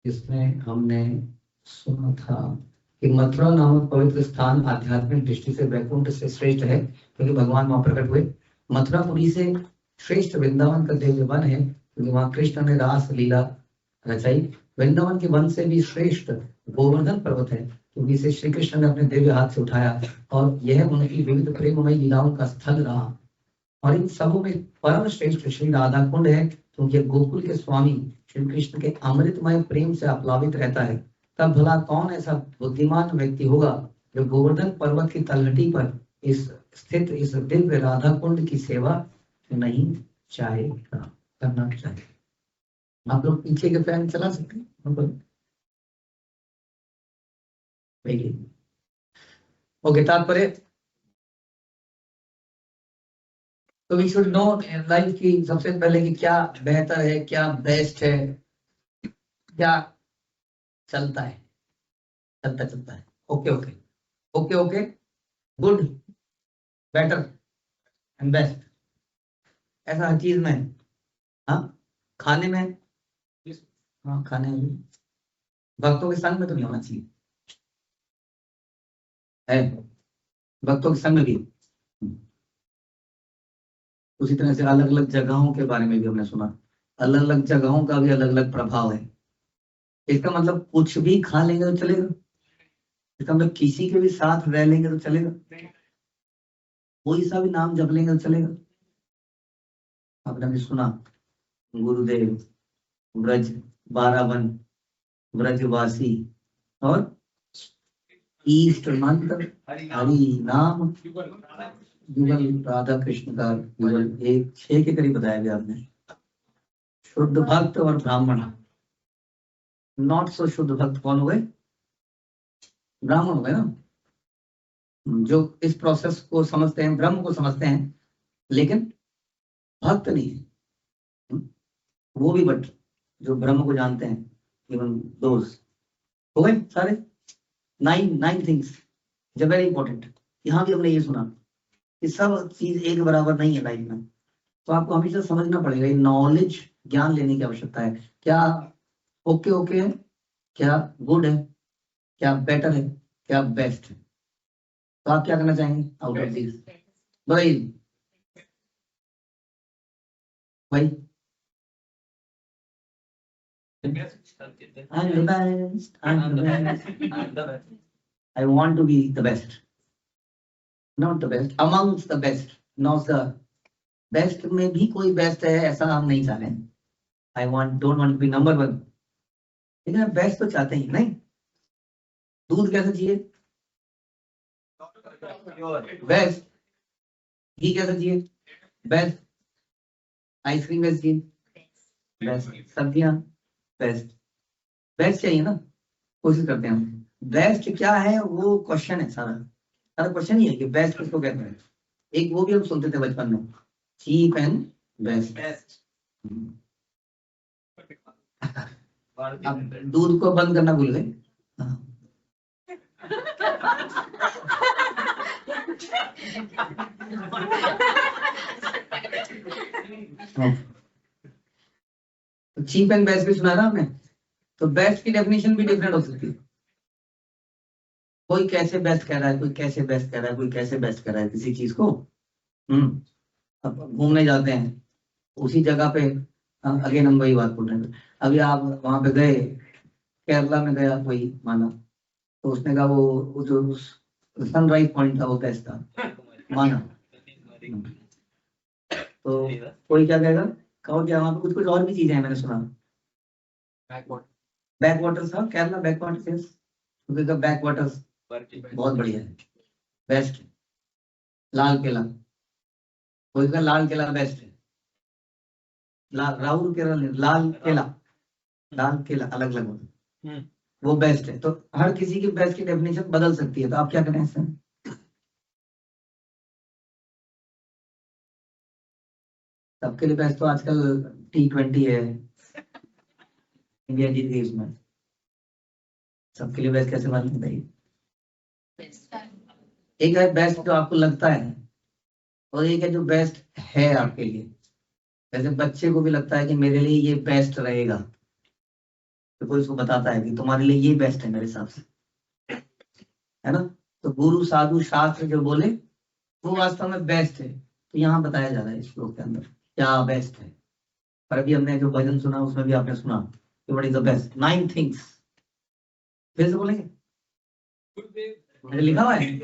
इसमें हमने सुना था कि मथुरा नामक पवित्र स्थान आध्यात्मिक दृष्टि से वैकुंठ से श्रेष्ठ है, क्योंकि भगवान वहां प्रकट हुए। मथुरापुरी से श्रेष्ठ वृंदावन का दिव्य वन है, क्योंकि वहां कृष्ण ने रास लीला रचाई। वृंदावन के वन से भी श्रेष्ठ गोवर्धन पर्वत है, क्योंकि इसे श्री कृष्ण ने अपने दिव्य हाथ से उठाया और यह उनकी विविध प्रेममयी लीलाओं का स्थल रहा। और इन सबों में परम श्रेष्ठ श्री राधा कुंड है, क्योंकि गोकुल के स्वामी श्री कृष्ण के अमृतमय प्रेम से आप्लावित रहता है। तब भला कौन ऐसा बुद्धिमान व्यक्ति होगा जो गोवर्धन पर्वत की तलहटी पर इस स्थित इस दिव्य राधा कुंड की सेवा नहीं चाहेगा, करना चाहे। आप लोग पीछे के फैन चला सकते हैं। ओके, तात्पर्य तो वी शुड नो लाइफ की सबसे पहले कि क्या बेहतर है, क्या बेस्ट है, क्या चलता है, चलता है। Okay okay okay okay, good, better and best, ऐसा हर चीज में। हाँ, खाने में, हाँ खाने में भक्तों के संग में तो नहीं होना चाहिए है, भक्तों के संग में भी। उसी तरह से अलग अलग जगहों के बारे में भी हमने सुना, अलग अलग जगहों का भी अलग अलग प्रभाव है। इसका मतलब कुछ भी खा लेंगे तो चलेगा, इसका मतलब किसी के भी साथ रह लेंगे तो चलेगा, कोई सा भी नाम जप लेंगे तो चलेगा। आपने भी सुना, गुरुदेव, ब्रज, बारावन, ब्रजवासी और ईष्ट मंत्र, हरि नाम, युगल राधा कृष्ण का युगल, 6 के करीब बताया गया आपने। शुद्ध भक्त और ब्राह्मण, नॉट सो शुद्ध भक्त कौन हुए? ब्राह्मण हुए ना, जो इस प्रोसेस को समझते हैं, ब्रह्म को समझते हैं, लेकिन भक्त नहीं है वो भी, बट जो ब्रह्म को जानते हैं, इवन दोस्त हो गए सारे। 9 थिंग्स जो वेरी इंपॉर्टेंट। यहाँ भी हमने ये सुना कि सब चीज एक बराबर नहीं है लाइफ में, तो आपको हमेशा समझना पड़ेगा, नॉलेज, ज्ञान लेने की आवश्यकता है। क्या ओके ओके है, क्या गुड है, क्या बेटर है, क्या बेस्ट है। तो आप क्या करना चाहेंगे आउट ऑफ दिस? भाई भाई I'm the best, I'm the best, I want to be the best, not the best, amongst the best, not the best में भी कोई बेस्ट है ऐसा हम नहीं चाह रहे हैं। I don't want to be number 1, लेकिन हम बेस्ट तो चाहते ही नहीं। दूध कैसा चाहिए? बेस्ट। घी कैसा चाहिए? बेस्ट। आइसक्रीम कैसी चाहिए? बेस्ट। सब्जियां बेस्ट, बेस्ट चाहिए ना, कोशिश करते हैं हम। बेस्ट क्या है वो क्वेश्चन है, सारा सारा क्वेश्चन ही है कि बेस्ट किसको कहते हैं। एक वो भी हम सुनते थे बचपन में, चीप एंड बेस्ट। अब दूध को बंद करना भूल गए। चीप एंड बेस्ट भी सुना ना हमने, तो बेस्ट की डेफिनेशन भी डिफरेंट हो सकती है। कोई कैसे बेस्ट कह रहा है, कोई कैसे बेस्ट कह रहा है, कोई कैसे बेस्ट कह रहा है किसी चीज को। अब घूमने जाते हैं उसी जगह पे, अगेन हम वही बात बोल रहे हैं। अभी आप वहां पे गए, केरला में गया कोई माना, तो उसने कहा वो जो सनराइज पॉइंट था वो बेस्ट था माना, तो कोई क्या कहेगा, कहो क्या वहां पे कुछ कुछ और भी चीजें हैं मैंने सुना। बैक वाटर्स था केरला, बैक वाटर्स, क्योंकि बैक वाटर्स बहुत बढ़िया है, बेस्ट। लाल किला, कोई का लाल किला बेस्ट है, राहुल केरल, लाल किला, लाल किला अलग अलग होता, वो बेस्ट है। तो हर किसी की बेस्ट की डेफिनेशन बदल सकती है, तो आप क्या करें इसमें? सबके लिए बेस्ट तो आजकल T20 है, इंडिया जीत गई उसमें। सबके लिए बेस्ट कैसे मालूम बताइए? एक है बेस्ट जो आपको लगता है, और एक है जो बेस्ट है आपके लिए। जैसे बच्चे को भी लगता है कि मेरे लिए ये बेस्ट रहेगा, तो कोई उसको बताता है कि तुम्हारे लिए ये बेस्ट है मेरे हिसाब से, है ना। तो गुरु साधु शास्त्र जो बोले वो वास्तव में बेस्ट है। तो यहाँ बताया जा रहा है इस श्लोक के अंदर क्या बेस्ट है। पर अभी हमने जो भजन सुना उसमें भी आपने सुना कि what is the best 9 things. फिर से बोलेंगे, लिखा हुआ है,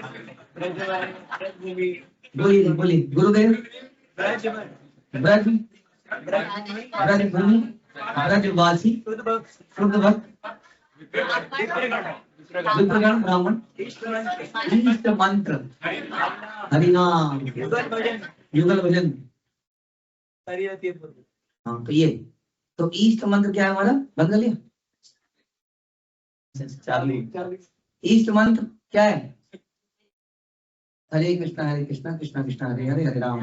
बोलिए बोलिए। गुरुदेव, ब्रज, ब्रजभूमि, ब्रजवासी, शुद्ध भक्त, विप्रगण ब्राह्मण, इष्ट मंत्र, हरिनाम, युगल भजन। हाँ तो ये तो इष्ट मंत्र क्या है हमारा, बंद कर लिया। इष्ट मंत्र क्या है, हरे कृष्णा कृष्णा कृष्णा हरे हरे, हरे राम।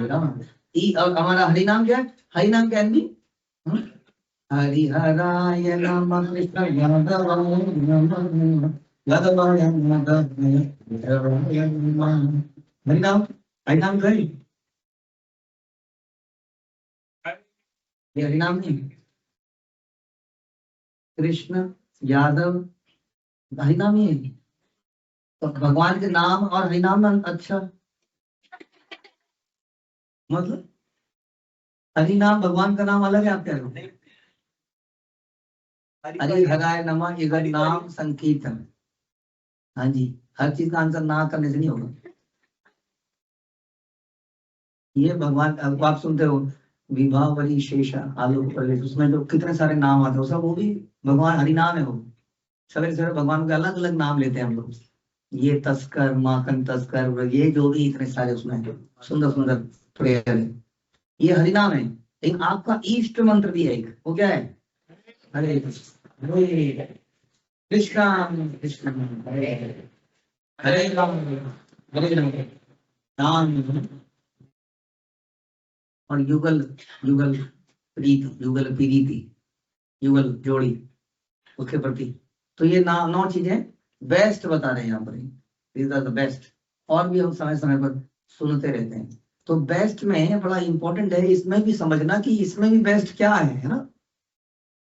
और हमारा हरि नाम क्या है, हरि नाम क्या है, हरिहराय नमः कृष्ण यादवाय नमः यादवाय नमः हरि नाम, हरि नाम कहीं ये हरि नाम नहीं, कृष्ण यादव हरि नाम ही है। तो भगवान के नाम और हरि नाम में अच्छा मतलब हरि नाम भगवान का नाम अलग है, आप कह रहे हो। हरिहराय नमः इधर नाम संकीर्तन, हाँ जी, हर चीज का आंसर ना करने से नहीं होगा। ये भगवान अब आप सुनते हो विभावरी शेषा आलोक प्रवेश, उसमें जो कितने सारे नाम आते हैं सब वो भी भगवान हरि नाम है। वो सवेरे सवेरे भगवान के अलग अलग नाम लेते हैं हम लोग, ये तस्कर माखन तस्कर, ये जो भी इतने सारे उसमें सुंदर सुंदर प्रेयर है, ये हरि नाम है। लेकिन आपका इष्ट मंत्र भी है एक, वो क्या है, हरे कृष्ण कृष्ण हरे हरे राम हरे राम राम। और युगल, युगल प्रीति, युगल प्रीति, युगल जोड़ी उसके प्रति। तो ये 9 चीजें बेस्ट बता रहे हैं यहाँ पर, दीज आर द बेस्ट। और भी हम समय समय पर सुनते रहते हैं। तो बेस्ट में बड़ा इंपॉर्टेंट है इसमें भी समझना कि इसमें भी बेस्ट क्या है ना,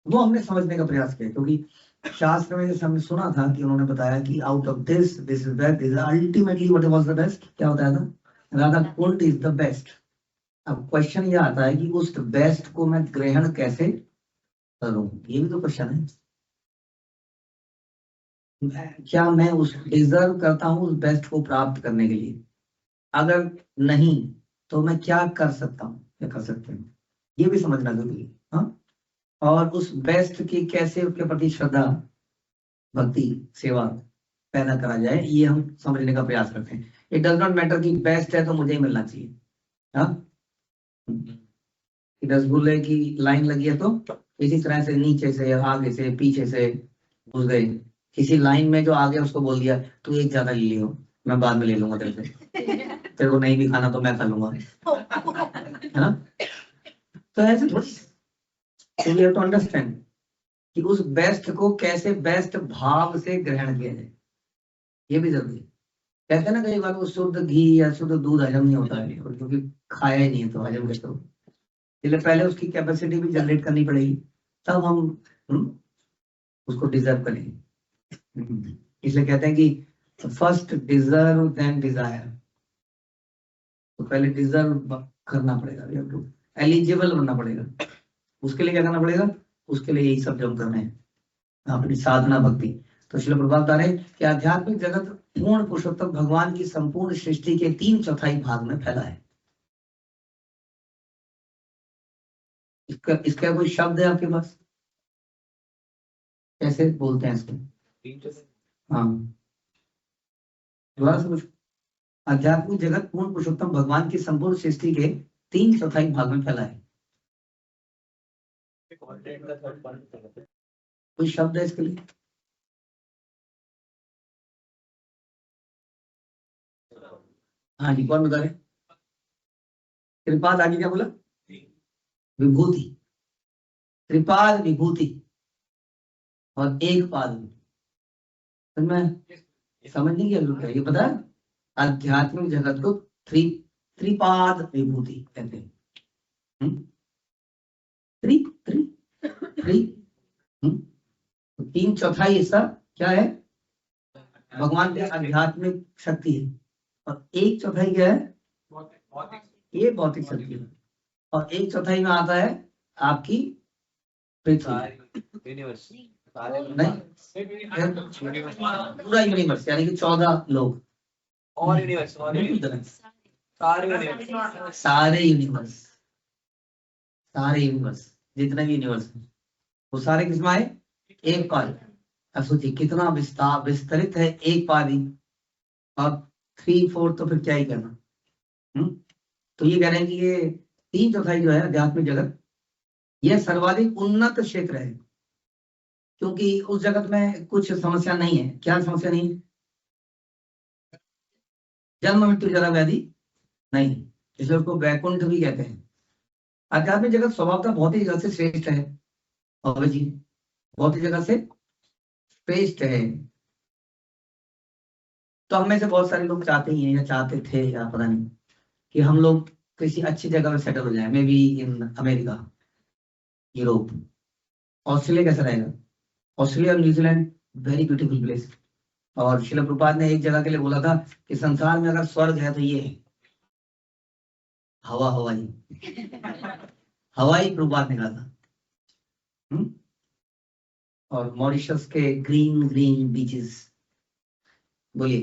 वो हमने समझने का प्रयास किया। क्योंकि शास्त्र में जैसे हमने सुना था कि उन्होंने बताया कि out of this this is best, this ultimately what was the best, क्या बताया था, Radha Kund is the best. अब क्वेश्चन ये आता है कि उस बेस्ट को मैं ग्रहण कैसे करूं, ये भी तो क्वेश्चन है। क्या मैं उस डिजर्व करता हूं उस बेस्ट को प्राप्त करने के लिए, अगर नहीं तो मैं क्या कर सकता हूँ, क्या कर सकते हैं, ये भी समझना जरूरी है। हाँ, और उस बेस्ट की कैसे उसके प्रति श्रद्धा भक्ति सेवा पैदा करा जाए, ये हम समझने का प्रयास करते हैं। इट डज नॉट मैटर कि बेस्ट है तो मुझे ही मिलना चाहिए। हाँ, रसगुल्ले की लाइन लगी है तो इसी तरह से नीचे से आगे से पीछे से घुस गए, किसी लाइन में जो आ गया उसको बोल दिया तू एक ज्यादा ले लियो, मैं बाद में ले लूंगा तेरे से, तेरे को नहीं भी खाना तो मैं खा लूंगा, है ना। तो ऐसे थोड़ी यू हैव टू अंडरस्टैंड कि उस बेस्ट को कैसे बेस्ट भाव से ग्रहण किया जाए, ये भी जरूरी है। कहते हैं ना कई बार वो शुद्ध घी या शुद्ध दूध हजम नहीं होता है, और क्योंकि खाया ही नहीं है तो हजम कैसे हो, इसलिए पहले उसकी कैपेसिटी भी जनरेट करनी पड़ेगी, तब हम उसको डिजर्व करेंगे। इसलिए कहते हैं कि फर्स्ट डिजर्व देन डिजायर, तो पहले डिजर्व करना पड़ेगा, एलिजिबल बनना पड़ेगा। उसके लिए क्या करना पड़ेगा, उसके लिए यही सब जम करना है, अपनी साधना भक्ति। तो श्रील प्रभुपाद बता रहे कि आध्यात्मिक जगत पूर्ण पुरुषोत्तम भगवान की संपूर्ण सृष्टि के 3/4 भाग में फैला है। इसका कोई शब्द है आपके पास, कैसे बोलते हैं इसको, हाँ दोबारा से कुछ, आध्यात्मिक जगत पूर्ण पुरुषोत्तम भगवान की संपूर्ण सृष्टि के 3/4 भाग में फैला है। कोई शब्द है इसके लिए, हाँ जी कौन बता रहे, त्रिपाद आगे क्या बोला, विभूति, त्रिपाद विभूति और एक पाद, तो मैं समझने की जरूरत है, ये पता है आध्यात्मिक जगत को त्रिपाद विभूति कहते हैं। त्रि त्रि त्रि तो 3/4 हिस्सा क्या है, भगवान की आध्यात्मिक शक्ति है, और 1/4 क्या है, ये भौतिक शक्ति है, और 1/4 में आता है आपकी पृथ्वी, नहीं पूरा यूनिवर्स, यानी कि 14 लोग और यूनिवर्स सारे यूनिवर्स जितने भी यूनिवर्स हैं वो सारे किसमें आए, एक पारी। अब सोचिए कितना विस्तरित है एक पारी, और 3/4 तो फिर क्या ही करना। तो ये कह रहे हैं कि ये 3/4 जो है आध्यात्मिक जगत, यह सर्वाधिक उन्नत क्षेत्र है, क्योंकि उस जगत में कुछ समस्या नहीं है। क्या समस्या नहीं है, जन्म मृत्यु जरा व्याधि नहीं, इसलिए उसको वैकुंठ भी कहते हैं। आध्यात्मिक जगत स्वभावतः भौतिक जगत से श्रेष्ठ है, और जी भौतिक जगत से श्रेष्ठ है। तो हम में से बहुत सारे लोग चाहते ही हैं, या चाहते थे, या पता नहीं, कि हम लोग किसी अच्छी जगह में सेटल हो जाए, may be in America, Europe, Australia. कैसा रहेगा, ऑस्ट्रेलिया और न्यूजीलैंड, वेरी ब्यूटीफुल प्लेस। और श्रील प्रभुपाद ने एक जगह के लिए बोला था कि संसार में अगर स्वर्ग है तो ये है हवाई प्रभुपाद ने कहा था। और मॉरिशस के ग्रीन ग्रीन बीचेस, बोलिए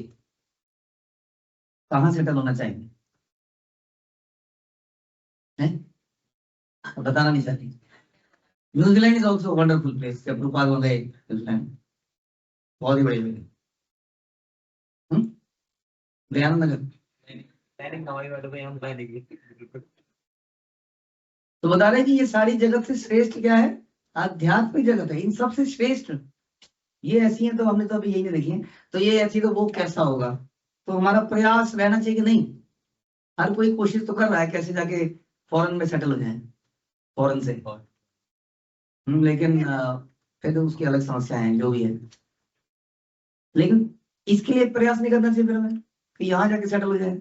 कहाँ सेटल होना चाहिए, बताना नहीं चाहती। New Zealand is also wonderful place, जब प्रभुपाद हो गए न्यूजीलैंड, बहुत ही बड़ी जगह। दयानंद नगर, तो बता रहे कि ये सारी जगत से श्रेष्ठ क्या है, आध्यात्मिक जगत है, इन सबसे श्रेष्ठ। ये ऐसी है तो हमने तो अभी यही नहीं देखी है, तो ये ऐसी तो वो कैसा होगा। तो हमारा प्रयास रहना चाहिए कि नहीं, हर कोई कोशिश तो कर रहा है कैसे जाके फॉरेन में सेटल हो जाए, फॉरेन से। लेकिन फिर तो उसकी अलग समस्या है, जो भी है। लेकिन इसके लिए प्रयास नहीं करना चाहिए फिर हमें कि यहाँ जाके सेटल हो जाए।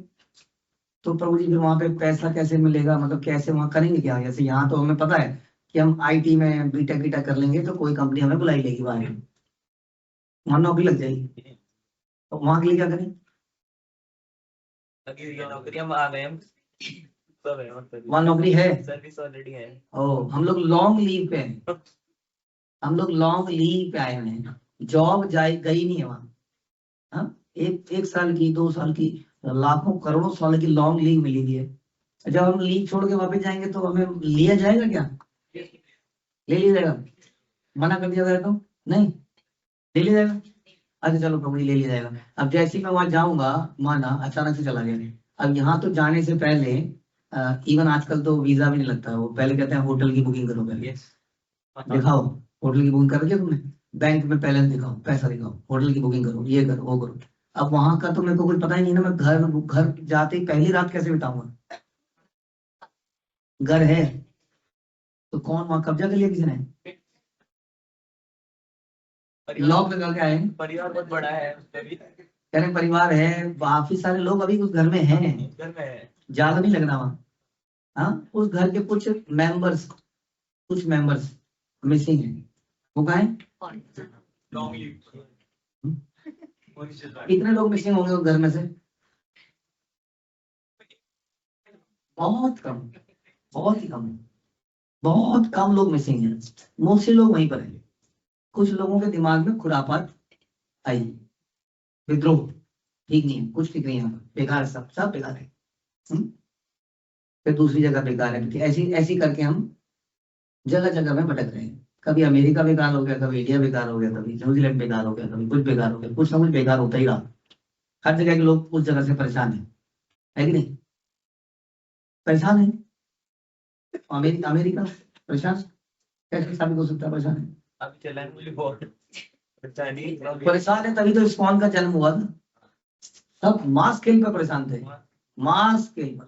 तो प्रभु जी फिर वहां पे पैसा कैसे मिलेगा, मतलब कैसे वहां करेंगे क्या। जैसे यहाँ तो हमें पता है कि हम आईटी में बीटेक बीटेक कर लेंगे तो कोई कंपनी हमें बुलाई लेगी बाहर, वहां नौकरी लग जाएगी। तो वहां के लिए क्या करें, वहां नौकरी है, सर्विस ऑलरेडी है। हम लोग लॉन्ग लीव पे हैं, हम लोग लॉन्ग लीव पे आए हुए हैं, जॉब गई नहीं है वहां। एक साल की, 2 साल की, लाखों करोड़ों साल की लॉन्ग लीव मिली हुई है। जब हम लीव छोड़ के वापस जाएंगे तो हमें लिया जाएगा क्या, ले लिया जाएगा, मना कर दिया जाएगा तो नहीं ले लिया जाएगा। अच्छा चलो प्रभु जी ले लिया जाएगा। अब जैसे ही मैं वहां जाऊंगा, माना अचानक से चला गया, अब यहाँ तो जाने से पहले इवन आजकल तो वीजा भी नहीं लगता है, वो पहले कहते हैं होटल की बुकिंग करो पहले, दिखाओ होटल की बुकिंग कर दिया तुमने, बैंक में बैलेंस दिखाओ, पैसा दिखाओ, होटल की बुकिंग करो, ये करो वो करो। अब वहां का तो मेरे को कुछ पता ही नहीं ना, मैं घर जाते ही पहली रात कैसे बिताऊंगा, घर है तो कौन वहां कब्जा कर लिया किसी ने, लॉक लगा के आए। परिवार बहुत बड़ा है, कह रहे परिवार है, काफी सारे लोग अभी उस घर में हैं, घर में है, ज्यादा नहीं लगना वहां। हाँ उस घर के कुछ मेंबर्स मिसिंग है, वो कहा है, कितने लोग मिसिंग होंगे उस घर में से, बहुत कम, बहुत ही कम, बहुत कम लोग मिसिंग हैं, मोस्टली लोग वहीं पर हैं। कुछ लोगों के दिमाग में खुरापात आई, विद्रोह ठीक नहीं है, कुछ ठीक नहीं है, बेकार, सब बेकार है। फिर दूसरी जगह बेकार है, ऐसी ऐसी करके हम जगह जगह में भटक रहे हैं। कभी अमेरिका बेकार हो गया, कभी इंडिया बेकार हो गया, कभी न्यूजीलैंड बेकार हो गया, कभी कुछ बेकार हो गया, कुछ ना कुछ बेकार होता ही रहा। हर जगह के लोग उस जगह से परेशान है कि नहीं, परेशान है। अमेरिका परेशान कैसे साबित हो सकता है, परेशान है, अभी चला है मुझे बहुत परेशान है, तभी तो इस्कॉन का जन्म हुआ था। सब मास स्केल पर परेशान थे, मास स्केल पर,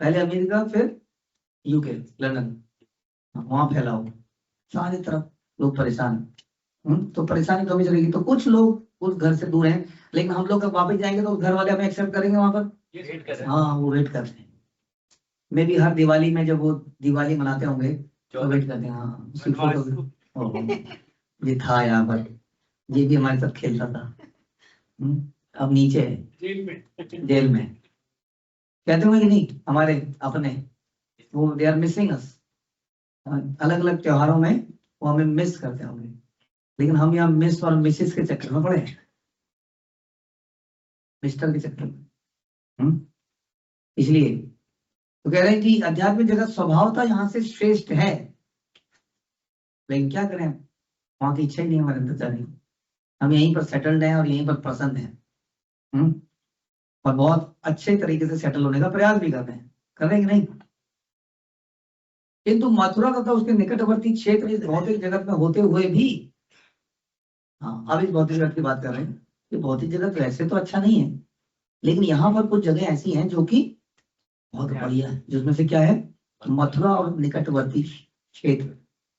पहले अमेरिका फिर यूके लंदन, वहां फैला हो, सारी तरफ लोग परेशान हैं। तो परेशानी कभी चलेगी, तो कुछ लोग उस घर से दूर हैं, लेकिन हम लोग जब वापस जाएंगे तो उस घर वाले हमें एक्सेप्ट करेंगे वहां पर, हाँ वो वेट करते हैं। मे भी हर दिवाली में जब वो दिवाली मनाते होंगे तो वेट करते हैं, हाँ उसकी फोटो ये था यहाँ पर, ये भी हमारे साथ खेलता था। अब नीचे है, जेल में। कहते होंगे कि नहीं हमारे अपने, वो दे आर मिसिंग अस। अलग अलग त्योहारों में वो हमें मिस करते होंगे, लेकिन हम यहाँ मिस और मिसिस के चक्कर में पड़े हैं, मिस्टर के चक्कर में। इसलिए तो कह रहे हैं कि आध्यात्मिक जगत स्वभावतः यहाँ से श्रेष्ठ है, लेकिन क्या करें, वहां की इच्छा ही नहीं हमारे अंदर जाने की। हम यहीं पर सेटल्ड हैं और यहीं पर प्रसन्न हैं, और बहुत अच्छे तरीके से सेटल होने का प्रयास भी कर रहे हैं, कर रहे हैं कि नहीं। किंतु मथुरा तथा उसके निकटवर्ती क्षेत्र इस भौतिक जगत में होते हुए भी, हाँ अब इस भौतिक जगत की बात कर रहे हैं कि भौतिक जगत वैसे तो अच्छा नहीं है, लेकिन यहाँ पर कुछ जगह ऐसी हैं जो कि बहुत बढ़िया है, जिसमें से क्या है, मथुरा और निकटवर्ती क्षेत्र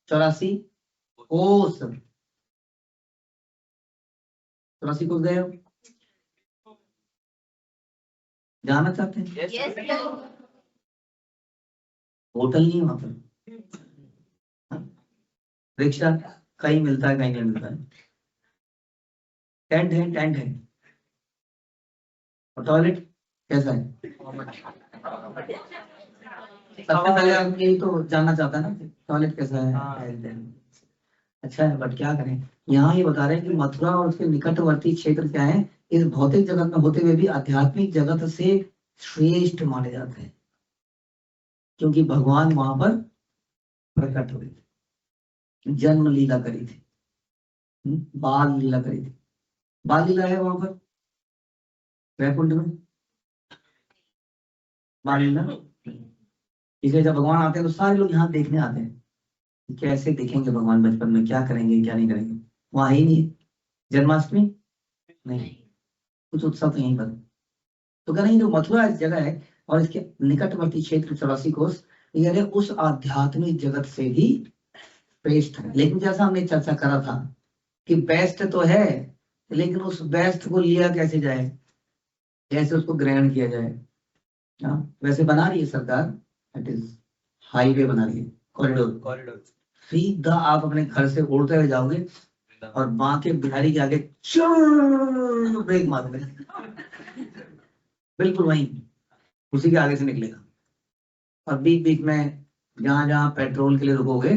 84 कोस। 84 कोस गए हो, जाना चाहते हैं? होटल नहीं है वहां पर, रिक्शा कहीं मिलता है कहीं नहीं मिलता है, टेंट है, टेंट है, और टॉयलेट कैसा है? सबसे पहले हम यही तो जानना चाहता है ना, टॉयलेट कैसा है? अच्छा है, बट क्या करें, यहाँ ये बता रहे हैं कि मथुरा और उसके निकटवर्ती क्षेत्र क्या है, इस भौतिक जगत में होते हुए भी आध्यात्मिक जगत से श्रेष्ठ माने जाते हैं, क्योंकि भगवान वहां पर प्रकट हुए थे, जन्म लीला करी थी, बाल लीला करी थी। बाल लीला है वहां पर वैकुंठ में, बाल लीला। इसलिए जब भगवान आते हैं तो सारे लोग यहाँ देखने आते हैं, कैसे दिखेंगे भगवान बचपन में, क्या करेंगे क्या नहीं करेंगे। वहां ही नहीं जन्माष्टमी, नहीं कुछ उत्सव तो यहीं पर। तो कह रहे हैं जो मथुरा इस जगह है और इसके निकटवर्ती क्षेत्र 84 कोस, ये उस आध्यात्मिक जगत से भी श्रेष्ठ है। लेकिन जैसा हमने चर्चा करा था कि बेस्ट तो है, लेकिन उस बेस्ट को लिया कैसे जाए, कैसे उसको ग्रहण किया जाए। वैसे बना रही है सरकार, इट इज हाईवे बना रही है, कॉरिडोर। सीधा आप अपने घर से उड़ते हुए जाओगे और बांके बिहारी के आगे ब्रेक मारोगे, बिल्कुल वहीं उसी के आगे से निकलेगा। और बीच बीच में जहां जहां पेट्रोल के लिए रुकोगे,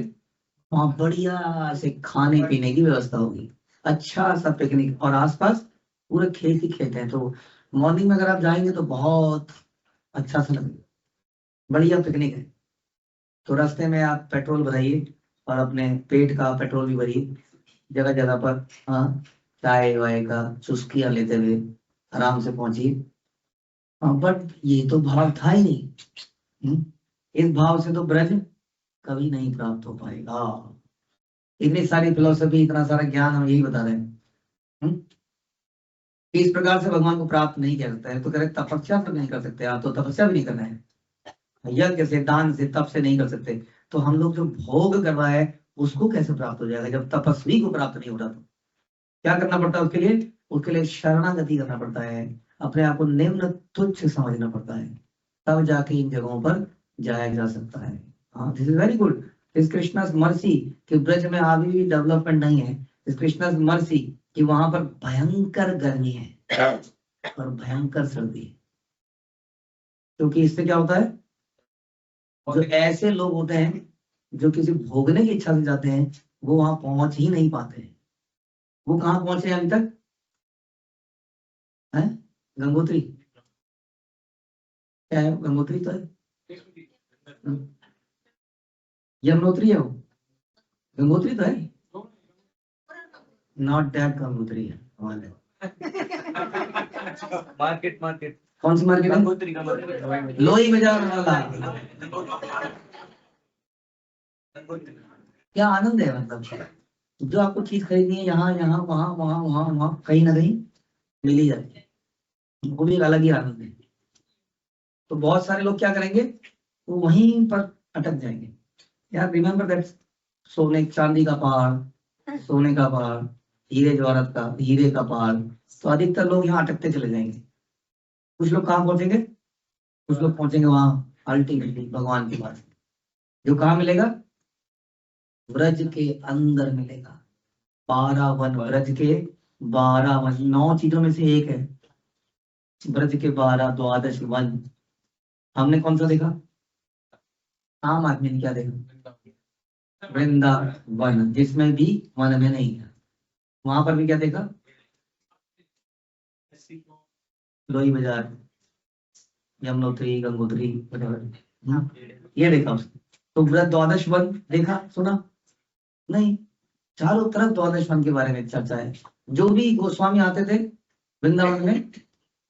वहां बढ़िया से खाने पीने की व्यवस्था होगी, अच्छा सा पिकनिक, और आसपास पूरे खेत ही खेत हैं। तो मॉर्निंग में अगर आप जाएंगे तो बहुत अच्छा सा लगेगा, बढ़िया पिकनिक है। तो रास्ते में आप पेट्रोल भराइए और अपने पेट का पेट्रोल भी भरिए, जगह जगह पर हाँ चाय वाय का चुस्कियां लेते हुए आराम से पहुंचिए। बट ये तो भाव था ही नहीं, इस भाव से तो ब्रज कभी नहीं प्राप्त हो पाएगा। इतनी सारी फिलोसफी, इतना सारा ज्ञान हम यही बता रहे हैं, इस प्रकार से भगवान को प्राप्त नहीं कर सकता है। तो कह रहे तपस्या तो नहीं कर सकते आप, तो तपस्या भी नहीं करना है, यज्ञ से दान से तप से नहीं कर सकते, तो हम लोग जो भोग कर रहा है उसको कैसे प्राप्त हो जाएगा जब तपस्वी को प्राप्त नहीं हो रहा। तो क्या करना पड़ता है उसके लिए, उसके लिए शरणागति करना पड़ता है, अपने आप को निम्न तुच्छ समझना पड़ता है, तब जाके इन जगहों पर जाया जा सकता है। हाँ this is very good, this Krishna's mercy कि ब्रज में अभी भी डेवलपमेंट नहीं है, दिस कृष्णास मर्सी कि वहां पर भयंकर गर्मी है और भयंकर सर्दी है। क्योंकि इससे क्या होता है, जो ऐसे लोग होते हैं जो किसी भोगने की इच्छा से जाते हैं, वो वहां पहुंच ही नहीं पाते हैं। वो कहाँ पहुंचे अभी तक है, गंगोत्री, क्या है गंगोत्री तो है, यमुनोत्री है वो, गंगोत्री तो है, नॉट दैट गंगोत्री है हमारे। मार्केट कौन सी मार्केट है, गंगोत्री लोही बाजार वाला। क्या आनंद है, मतलब जो आपको चीज खरीदनी है यहाँ यहाँ वहां वहां वहां वहां कहीं ना कहीं मिल ही जाती है, वो भी एक अलग ही आनंद है। तो बहुत सारे लोग क्या करेंगे, वो वहीं पर अटक जाएंगे। यार रिमेम्बर दैट, सोने चांदी का पहाड़, सोने का पहाड़, हीरे जवाहरत का हीरे का पहाड़, तो अधिकतर लोग यहाँ अटकते चले जाएंगे। कुछ लोग कहाँ पहुंचेंगे, कुछ लोग पहुंचेंगे वहां अल्टीमेटली भगवान के पास, जो कहाँ मिलेगा, ब्रज के अंदर मिलेगा। 12 वन, ब्रज के 12 वन, 9 चीजों में से एक है ब्रज के 12 द्वादश वन। हमने कौन सा देखा? आम आदमी ने क्या देखा? वृंदावन, जिसमें भी वन में नहीं है। वहां पर भी क्या देखा? लोही बाजार, यमुनोत्री, गंगोत्री, ये देखा उसने। तो ब्रज द्वादश वन देखा, सुना? नहीं। चारों तरफ द्वादश वन के बारे में चर्चा है। जो भी गोस्वामी आते थे वृंदावन में,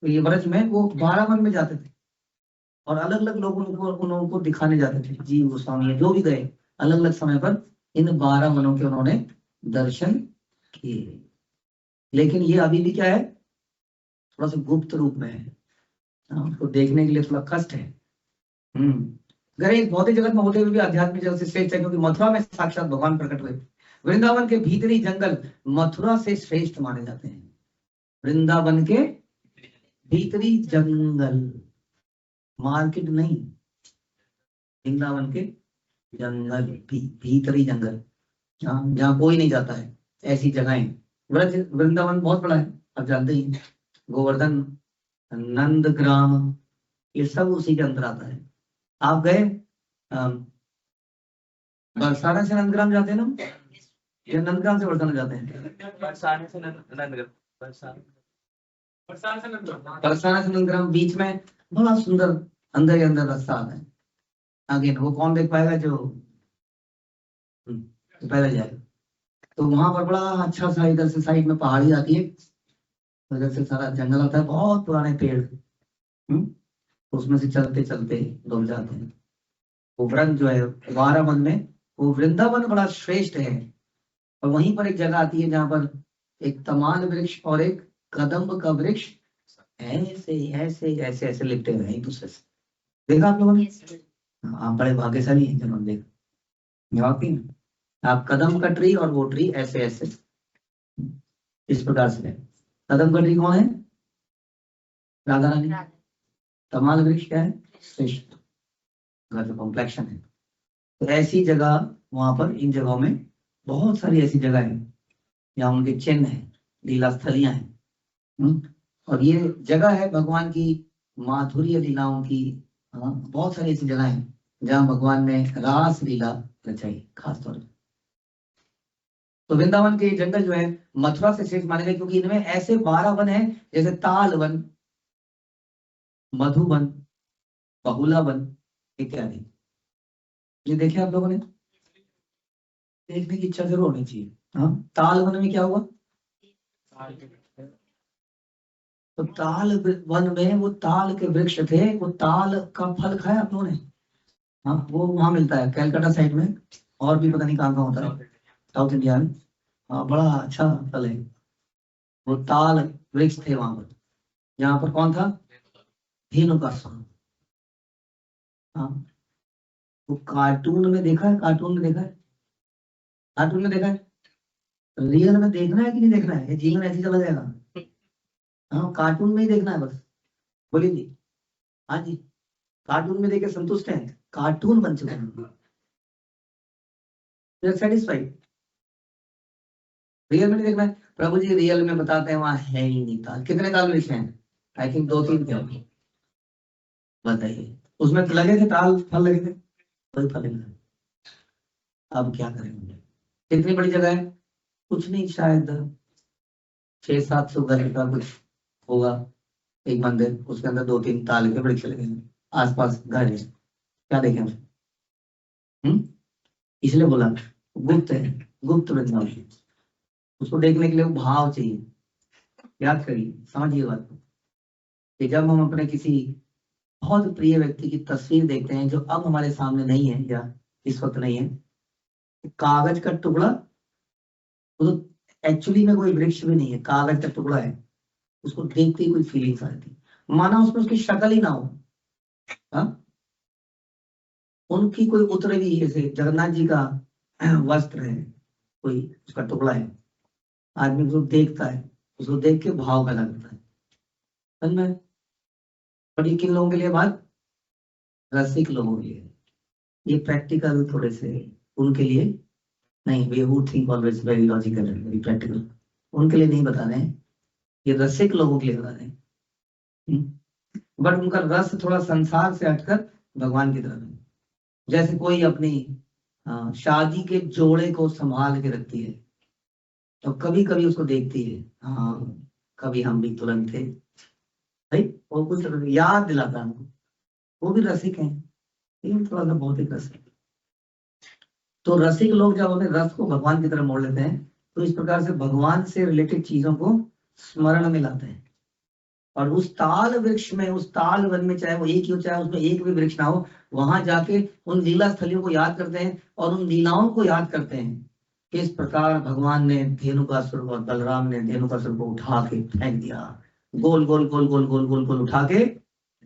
ये ब्रज में, वो 12 वन में जाते थे और अलग अलग लोगों को उनको दिखाने जाते थे। जी गोस्वामी जो भी गए अलग अलग समय पर इन 12 वनों के उन्होंने दर्शन किए। लेकिन ये अभी भी क्या है? थोड़ा सा गुप्त रूप में है, उसको देखने के लिए थोड़ा कष्ट है। गए भौतिक जगत में होते हुए भी आध्यात्मिक जगत से श्रेष्ठ है, क्योंकि मथुरा में साक्षात भगवान प्रकट हुए। वृंदावन के भीतरी जंगल मथुरा से श्रेष्ठ माने जाते हैं। वृंदावन के भीतरी जंगल, मार्केट नहीं, वृंदावन के जंगल, भीतरी जंगल, जहाँ कोई नहीं जाता है, ऐसी जगहें। ब्रज वृंदावन बहुत बड़ा है, आप जानते ही। गोवर्धन, नंदग्राम, ये सब उसी के अंदर आता है। आप गए बरसाना से नंदग्राम जाते हैं ना, या नंदग्राम से बरसाना जाते हैं? बरसाने से नंदग्राम, बरसाना से नंदग्राम बीच में बड़ा सुंदर अंदर ही अंदर रास्ता आता है। अगेन वो कौन देख पाएगा जो पैदल जाएगा। तो वहां पर बड़ा अच्छा सा इधर से साइड में पहाड़ी आती है, इधर से सारा जंगल आता है, बहुत पुराने पेड़, उसमें से चलते चलते लोग जाते हैं। वो वृंद जो है 12 वन में, वो वृंदावन बड़ा श्रेष्ठ है। और वहीं पर एक जगह आती है जहां पर एक तमाल वृक्ष और एक कदम्ब का वृक्ष ऐसे ऐसे ऐसे ऐसे लिपटे हुए हैं एक दूसरे से। देखा आप लोगों ने? आप बड़े भाग्यशाली हैं जिन्होंने देखा। आप कदम का ट्री और वो ट्री ऐसे ऐसे इस प्रकार से है। कदम का ट्री कौन है? राधा रानी। तमाल वृक्ष क्या है? श्रेष्ठ कॉम्प्लेक्शन है। तो ऐसी जगह वहां पर, इन जगहों में बहुत सारी ऐसी जगह है जहाँ उनके चिन्ह है, लीला स्थलियां हैं। और ये जगह है भगवान की माधुर्य लीलाओं की। बहुत सारी ऐसी जगह है जहाँ भगवान ने रास लीला रचाई खासतौर पर। तो वृंदावन के जंगल जो है मथुरा से श्रेष्ठ माने गए, क्योंकि इनमें ऐसे 12 वन है, जैसे ताल वन, मधुवन, बहुला वन इत्यादि। ये देखे आप लोगों ने? देखने की इच्छा जरूर होनी चाहिए। ताल वन में क्या हुआ? तो ताल वन में वो ताल के वृक्ष थे, वो ताल का फल खाया आप लोगों ने? वो वहां मिलता है कैलकाटा साइड में, और भी पता नहीं कहाँ कहाँ होता है, साउथ इंडिया में। बड़ा अच्छा फल है वो। ताल वृक्ष थे वहां पर, जहाँ पर कौन था? धेनु का स्वामी। वो कार्टून में देखा है, कार्टून में देखा है, कार्टून में देखा है। रियल में देखना है कि नहीं देखना है? ये जीवन ऐसे चला जाएगा। कार्टून में ही देखना है बस। बोलिए जी। हाँ जी, कार्टून में देखे संतुष्ट हैं, कार्टून बन चुके हैं, सेटिस्फाइड। रियल में नहीं देखना है। प्रभु जी रियल में बताते हैं वहां है ही नहीं ताल। कितने ताल वृक्ष हैं? आई थिंक 2-3 थे। बताइए, उसमें लगे थे ताल, फल लगे थे? कोई फल नहीं। अब क्या करेंगे? कितनी बड़ी जगह है? कुछ नहीं, शायद 600-700 घर का कुछ होगा एक मंदिर, उसके अंदर 2-3 ताल के वृक्ष लगे हैं, आसपास घर है। क्या देखें हम? इसलिए बोला गुप्त है, गुप्त वृंदावन। उसको देखने के लिए भाव चाहिए। याद करिए, समझिए बात को, कि जब हम अपने किसी बहुत प्रिय व्यक्ति की तस्वीर देखते हैं जो अब हमारे सामने नहीं है या इस वक्त नहीं है, कागज का टुकड़ा, वो तो एक्चुअली में कोई वृक्ष भी नहीं है, कागज का टुकड़ा है। उसको देखते ही कोई फीलिंग्स आती है, माना उसमें उसकी शक्ल ही ना हो। उनकी कोई उतरे हुई, जैसे जगन्नाथ जी का वस्त्र है, कोई उसका टुकड़ा है, आदमी उसको देखता है, उसको देख के भाव पैदा करता है। समझ में? पर ये किन लोगों के लिए बात? रसिक लोगों के लिए। ये प्रैक्टिकल थोड़े से उनके लिए नहीं, way who think always very logical and very practical, उनके लिए नहीं बता रहे हैं, ये रसिक लोगों के लिए बता रहे हैं। बट उनका रस थोड़ा संसार से हटकर भगवान की तरफ है। जैसे कोई अपनी शादी के जोड़े को संभाल के रखती है, तो कभी कभी उसको देखती है, हाँ कभी हम भी तुरंत थे भाई, वो कुछ याद दिलाता है हमको, वो भी रसिक है, लेकिन थोड़ा सा भौतिक रस है। तो रसिक लोग जब अपने रस को भगवान की तरफ मोड़ लेते हैं, तो इस प्रकार से भगवान से रिलेटेड चीजों को स्मरण में लाते हैं। और उस ताल वृक्ष में, उस ताल वन में, चाहे वो एक ही हो चाहे उसमें एक भी वृक्ष ना हो, वहां जाके उन लीला स्थलियों को याद करते हैं और उन लीलाओं को याद करते हैं। किस प्रकार भगवान ने धेनुकासुर और बलराम ने धेनुकासुर को उठा के फेंक दिया, गोल गोल गोल गोल गोल गोल गोल उठा के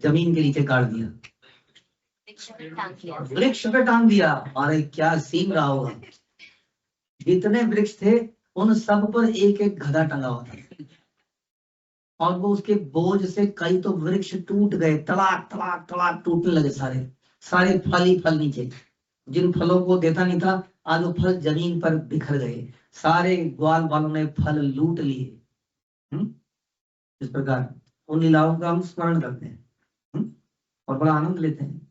जमीन के नीचे काट दिया, वृक्ष पे टांग दिया। अरे क्या सीन रहा होगा, जितने वृक्ष थे उन सब पर एक एक गधा टंगा हुआ था, और वो उसके बोझ से कई तो वृक्ष टूट गए, तड़ाक तड़ाक तड़ाक टूटने लगे, सारे सारे फल ही फल नीचे, जिन फलों को देता नहीं था आज वो फल जमीन पर बिखर गए, सारे ग्वाल वालों ने फल लूट लिए। इस प्रकार उन लीलाओं का हम स्मरण करते हैं और बड़ा आनंद लेते हैं।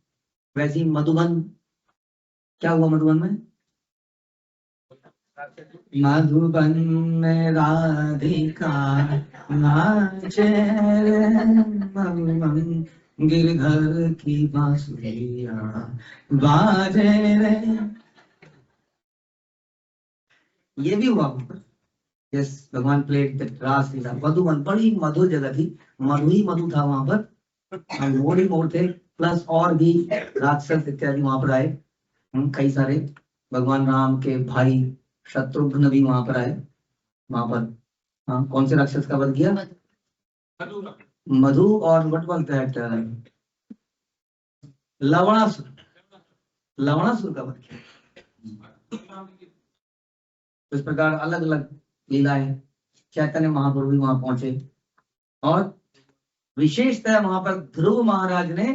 वैसे ही मधुबन, क्या हुआ मधुबन में? मधुबन में राधिका नाचे मधुबन, गिरधर की बांसुरिया बाजे रे, ये भी हुआ। यस, भगवान प्लेड रास लीला। मधुबन बड़ी मधुर जगह थी, मधु ही मधु था वहां पर, मोर ही मोर थे, प्लस और भी राक्षस इत्यादि वहां पर आए, कई सारे। भगवान राम के भाई शत्रुघ्न भी वहां पर आए, वहां पर। हाँ, कौन से राक्षस का वध किया? मधु। और what was that, Lavanasura, Lavanasura का वध किया। इस प्रकार अलग अलग लीलाएं, चैतन्य महाप्रभु भी वहां पहुंचे, और विशेषतः वहां पर ध्रुव महाराज ने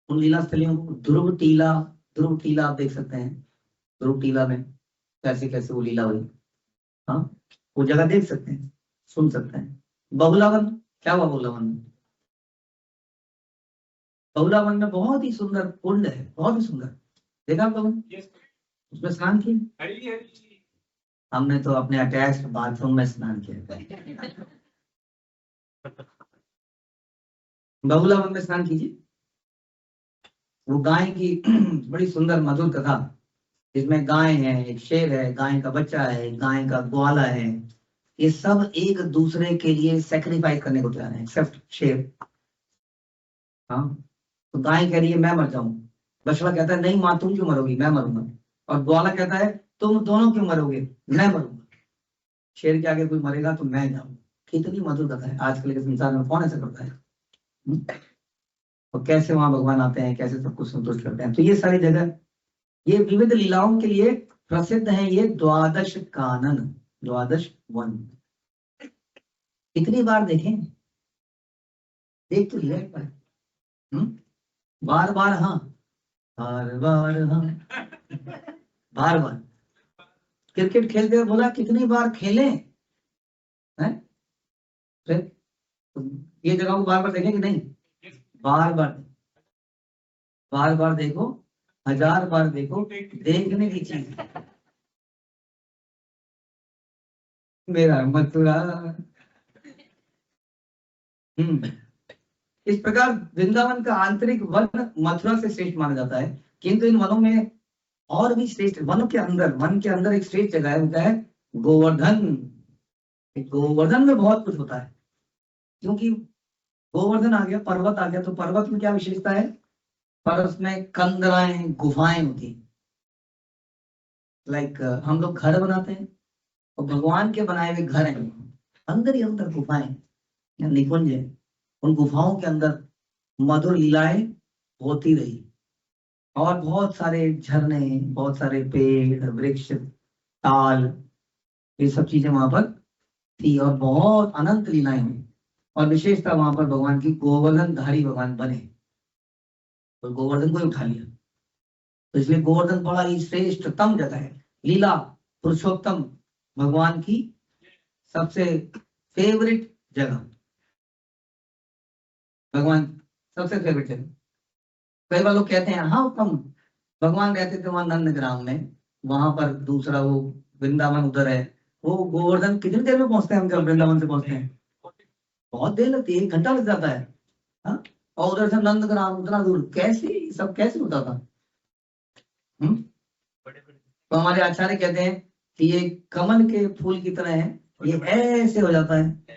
उन लीला स्थलियों को, ध्रुव टीला, ध्रुव टीला आप देख सकते हैं, ध्रुव टीला में कैसे कैसे वो लीला हुई, हाँ वो जगह देख सकते हैं, सुन सकते हैं। बहुलावन, क्या हुआ बहुलावन में? बहुलावन में बहुत ही सुंदर कुंड है, बहुत ही सुंदर, देखा आप लोगों ने? उसमें स्नान किए? हमने तो अपने अटैच्ड बाथरूम में स्नान किया। बहुलावन में स्नान कीजिए, वो गाय की बड़ी सुंदर मधुर कथा, जिसमें गाय है, एक शेर है, गाय का बच्चा है, गाय का ग्वाला है, ये सब एक दूसरे के लिए सेक्रीफाइस करने को तैयार है, एक्सेप्ट शेर। हाँ, तो गाय कह रही है मैं मर जाऊं, बछड़ा कहता है नहीं माँ तुम क्यों मरोगी, मैं मरूंगा, और ग्वाला कहता है तुम दोनों क्यों मरोगे, मैं मरूंगा, शेर के आगे कोई मरेगा तो मैं जाऊंगा। कितनी मधुर कथा है, आजकल के संसार में कौन ऐसा करता है? और कैसे वहां भगवान आते हैं, कैसे सब कुछ संतुष्ट करते हैं। तो ये सारी जगह, ये विविध लीलाओं के लिए प्रसिद्ध है, ये द्वादश कानन, द्वादश वन। कितनी बार देखें, देख तो लिया एक बार, बार बार हाँ, बार बार हाँ, बार बार। क्रिकेट खेलते हुए बोला कितनी बार खेलें, हैं? फिर ये जगह को बार बार देखें कि नहीं? बार बार, बार बार देखो, 1000 बार देखो, देखने की चीज। मेरा मथुरा। इस प्रकार वृंदावन का आंतरिक वन मथुरा से श्रेष्ठ माना जाता है, किंतु इन वनों में और भी श्रेष्ठ, वन के अंदर एक श्रेष्ठ जगह है, वो क्या है? गोवर्धन। गोवर्धन में बहुत कुछ होता है, क्योंकि गोवर्धन आ गया, पर्वत आ गया, तो पर्वत में क्या विशेषता है? पर्वत में कंदराएं, गुफाएं होती, लाइक हम लोग घर बनाते हैं, और भगवान के बनाए हुए घर हैं, अंदर ही अंदर गुफाएं, निकुंज है, उन गुफाओं के अंदर मधुर लीलाएं होती रही, और बहुत सारे झरने, बहुत सारे पेड़, वृक्ष, ताल, ये सब चीजें वहां पर थी, और बहुत अनंत लीलाएं हुई। और विशेषता वहां पर भगवान की गोवर्धन धारी भगवान बने, तो गोवर्धन को ही उठा लिया, तो इसलिए गोवर्धन बड़ा ही श्रेष्ठतम जगह है। लीला पुरुषोत्तम भगवान की सबसे फेवरेट जगह, भगवान सबसे फेवरेट जगह। कई बार लोग कहते हैं हाँ कम भगवान रहते थे वहां नंदग्राम में, वहां पर दूसरा वो वृंदावन उधर है, वो गोवर्धन कितनी देर में पहुंचते हैं हम जब वृंदावन से पहुंचते हैं? बहुत देर लगती है, 1 घंटा लग जाता है। हाँ, और उधर से नंदग्राम उतना दूर, कैसे सब कैसे होता था? तो हमारे आचार्य कहते हैं कि ये कमल के फूल की तरह है, ये ऐसे हो जाता है।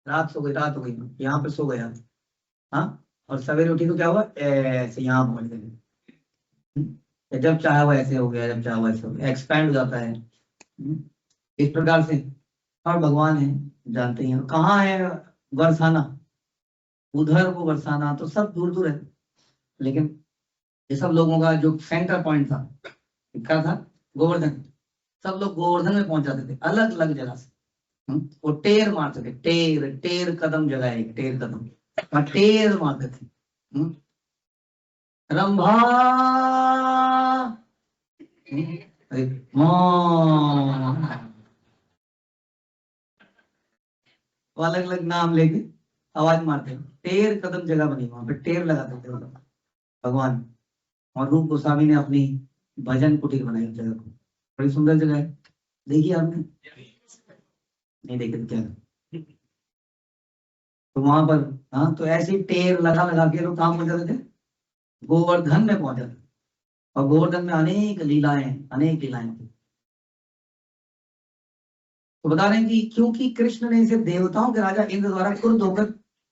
रात सो गई, रात हो गई, यहाँ पे सो गया, हाँ, और सवेरे उठी तो क्या हुआ, ऐसे यहाँ पहुंच गए। जब चाहे वो ऐसे हो गया, जब चाहे वो ऐसे हो गया, एक्सपैंड हो जाता है। इस प्रकार से और भगवान है, जानते हैं कहाँ है बरसाना, उधर वो बरसाना तो सब दूर दूर है, लेकिन ये सब लोगों का जो सेंटर पॉइंट था क्या था? गोवर्धन। सब लोग गोवर्धन में पहुंच जाते थे अलग अलग जगह से। वो टेर मारते थे, टेर टेर कदम जगह है, टेर कदम, टेर मारते थे। रंभा, अरे वो अलग अलग नाम लेके आवाज मारते हैं। टेर कदम जगह बनी, वहां पे टेर लगाते थे भगवान। और रूप गोस्वामी ने अपनी भजन कुटीर बनाई उस जगह को, बड़ी सुंदर जगह है। देखिए आपने नहीं देखे तो क्या, तो वहां पर हाँ, तो ऐसे टेर लगा लगा के लोग कहाँ पहुंच जाते थे? गोवर्धन में पहुंच जाते। और गोवर्धन में अनेक लीलाएं थी। तो बता रहे हैं कि क्योंकि कृष्ण ने इसे देवताओं के राजा इंद्र द्वारा क्रुद्ध होकर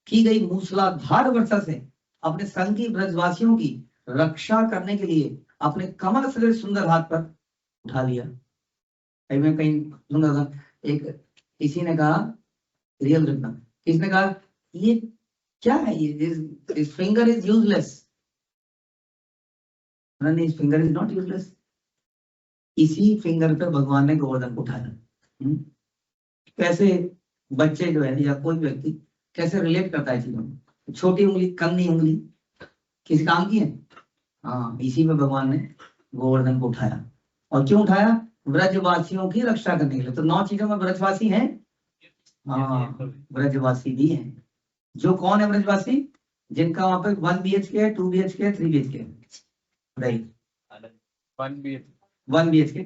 की गई मूसलाधार वर्षा से अपने संग की ब्रजवासियों की रक्षा करने के लिए अपने कमल सदृश सुंदर हाथ पर उठा लिया। मैं कहीं सुन रहा था, एक किसी ने कहा, रियल घटना, किसने कहा ये क्या है, ये फिंगर इज यूजलेस। इस फिंगर इज नॉट यूजलेस। इसी फिंगर पे भगवान ने गोवर्धन को उठाया। कैसे बच्चे जो है या कोई व्यक्ति कैसे रिलेट करता है चीजों में? छोटी उंगली, कंदी उंगली किसी काम की है? हाँ, इसी में भगवान ने गोवर्धन को उठाया। और क्यों उठाया? ब्रजवासियों की रक्षा करने के लिए। तो 9 चीजों में ब्रजवासी हैं। हाँ, ब्रजवासी भी हैं। जो कौन है ब्रजवासी? जिनका वहां पे 1 BHK है, 2 BHK है, 3 BHK है। राइट, 1 BHK,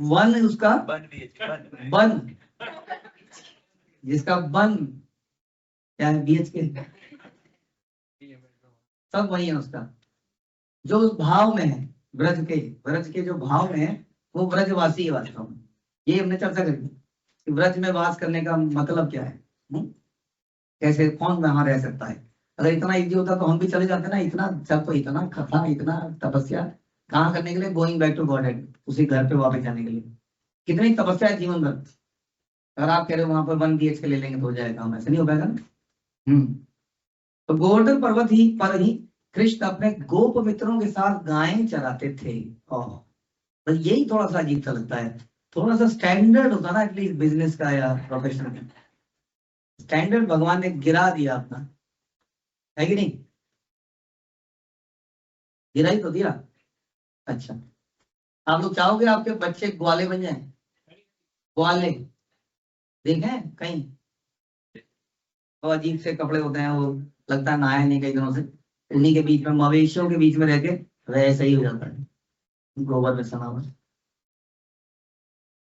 1 उसका वन, जिसका 1 क्या है BHK, सब वही है उसका, जो उस भाव में है, ब्रज के जो भाव में है वो ब्रजवासी है वास्तव में। ये हमने चर्चा करी कि ब्रज में वास करने का मतलब क्या है। कैसे कौन वहां रह सकता है? अगर इतना इजी होता तो हम भी चले जाते ना, इतना जब तो इतना कथा इतना तपस्या कहाँ करने के लिए? Going back to godhead, उसी घर पे वापस जाने के लिए। कितनी तपस्या है जीवन भर। अगर आप कह रहे हो वहां पर 1 BHK ले लेंगे तो हो जाएगा, हम ऐसे नहीं हो पाएगा ना। तो गोवर्धन पर्वत ही पर ही कृष्ण अपने गोप मित्रों के साथ गायें चराते थे। तो यही थोड़ा सा अजीब सा लगता है। थोड़ा सा स्टैंडर्ड होता ना एटलीस्ट बिजनेस का या प्रोफेशन का, स्टैंडर्ड भगवान ने गिरा दिया अपना, है कि नहीं? गिरा ही तो दिया। अच्छा, आप लोग चाहोगे आपके बच्चे ग्वाले बन जाएं? ग्वाले देखे कहीं? वो अजीब से कपड़े होते हैं, वो लगता है नहाया नहीं कई दिनों से, उन्हीं के बीच में मवेशियों के बीच में रह के वैसे ही हो जाता है, गोबर में सना हुआ।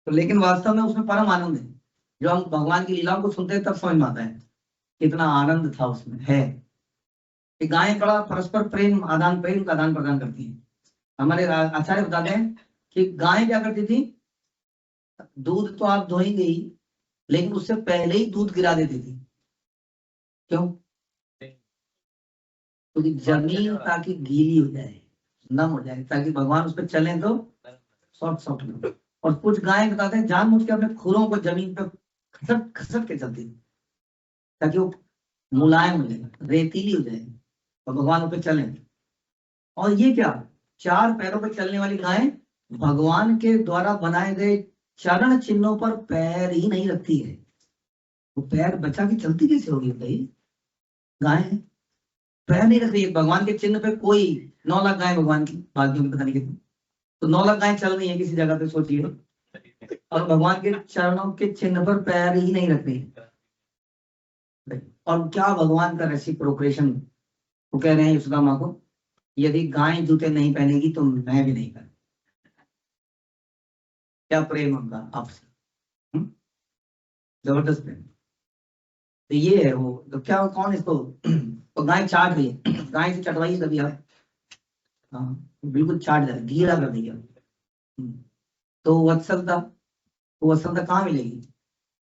तो लेकिन वास्तव में उसमें परम आनंद है। जो हम भगवान की लीलाओं को सुनते हैं तब समझ में आता है कितना आनंद था उसमें है। कि गायें बड़ा परस्पर प्रेम का आदान प्रदान करती हैं। हमारे आचार्य बताते हैं कि गायें क्या करती थी, दूध तो आप धोएंगे ही, लेकिन उससे पहले ही दूध गिरा देती थी। क्यों? क्योंकि जमीन ताकि गीली हो जाए, नम हो जाए, ताकि भगवान उस पर चले तो सॉफ्ट सॉफ्ट। और कुछ गायें बताते हैं जानबूझ के अपने खुरों को जमीन पर खसट खसट के चलती थी ताकि वो मुलायम हो जाए, रेतीली हो जाए और भगवान उस पर चले। और ये क्या, 4 पैरों पर चलने वाली गायें भगवान के द्वारा बनाए गए चरण चिन्हों पर पैर ही नहीं रखती है। वो पैर बचा के चलती कैसे होगी भाई? गाय पैर नहीं रख रही है भगवान के चिन्ह पे। कोई 9 लाख गाय भगवान की, बाकियों में पता नहीं कितनी, तो 9 लाख गाय चल रही है किसी जगह पे, सोचिए, और भगवान के चरणों के चिन्ह पर पैर ही नहीं रख रही है। और क्या भगवान का रेसिप्रोकेशन, वो कह रहे हैं यशोदा को, यदि गाय जूते नहीं पहनेगी तो मैं भी नहीं पहन। क्या प्रेम उनका आपसे, जबरदस्त प्रेम। तो ये है वो, तो क्या कौन इसको तो गाय चाट रही है, गाय से चटवाई कभी आप, हाँ बिल्कुल चाट जाए, गीला कर दिया। तो वत्सलता कहाँ मिलेगी?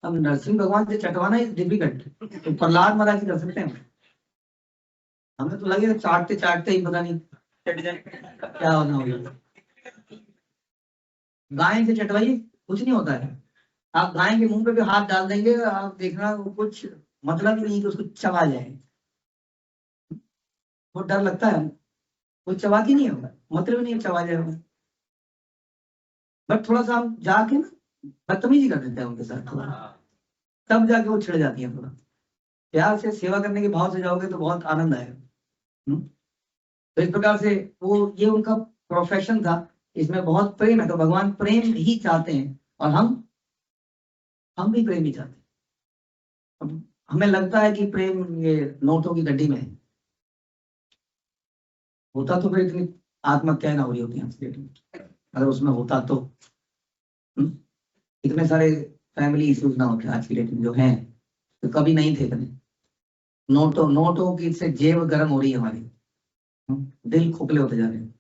अब नरसिंह भगवान से चटवाना इज डिफिकल्ट, तो प्रहलाद महाराज जी कर सकते हैं। हमें तो लगे चाटते चाटते ही पता नहीं क्या होना होगा। गाय से चटवाई कुछ नहीं होता है, आप गाय के मुंह पे भी हाथ डाल देंगे, आप देखना वो कुछ मतलब ही नहीं कि उसको चबा जाए, बहुत डर लगता है, वो चबाती नहीं होगा, मतलब नहीं चबा जाएगा। बट थोड़ा सा हम जाके ना बदतमीजी कर देते हैं उनके साथ थोड़ा, तब जाके वो छिड़ जाती है। थोड़ा प्यार से सेवा करने के भाव से जाओगे तो बहुत आनंद आएगा। तो इस प्रकार से वो, ये उनका प्रोफेशन था, इसमें बहुत प्रेम है। तो भगवान प्रेम ही चाहते हैं, और हम भी प्रेम ही चाहते हैं। अब हमें लगता है कि प्रेम ये नोटों की गड्डी में है, होता तो फिर इतनी आत्महत्याएं ना हो रही होती हैं स्टेट में, अगर उसमें होता तो इतने सारे फैमिली इश्यूज ना होते आज की डेट में जो हैं, तो कभी नहीं थे कभी। नोटों की से जेब गर्म हो रही है हमारी, दिल खोखले होते जा रहे हैं,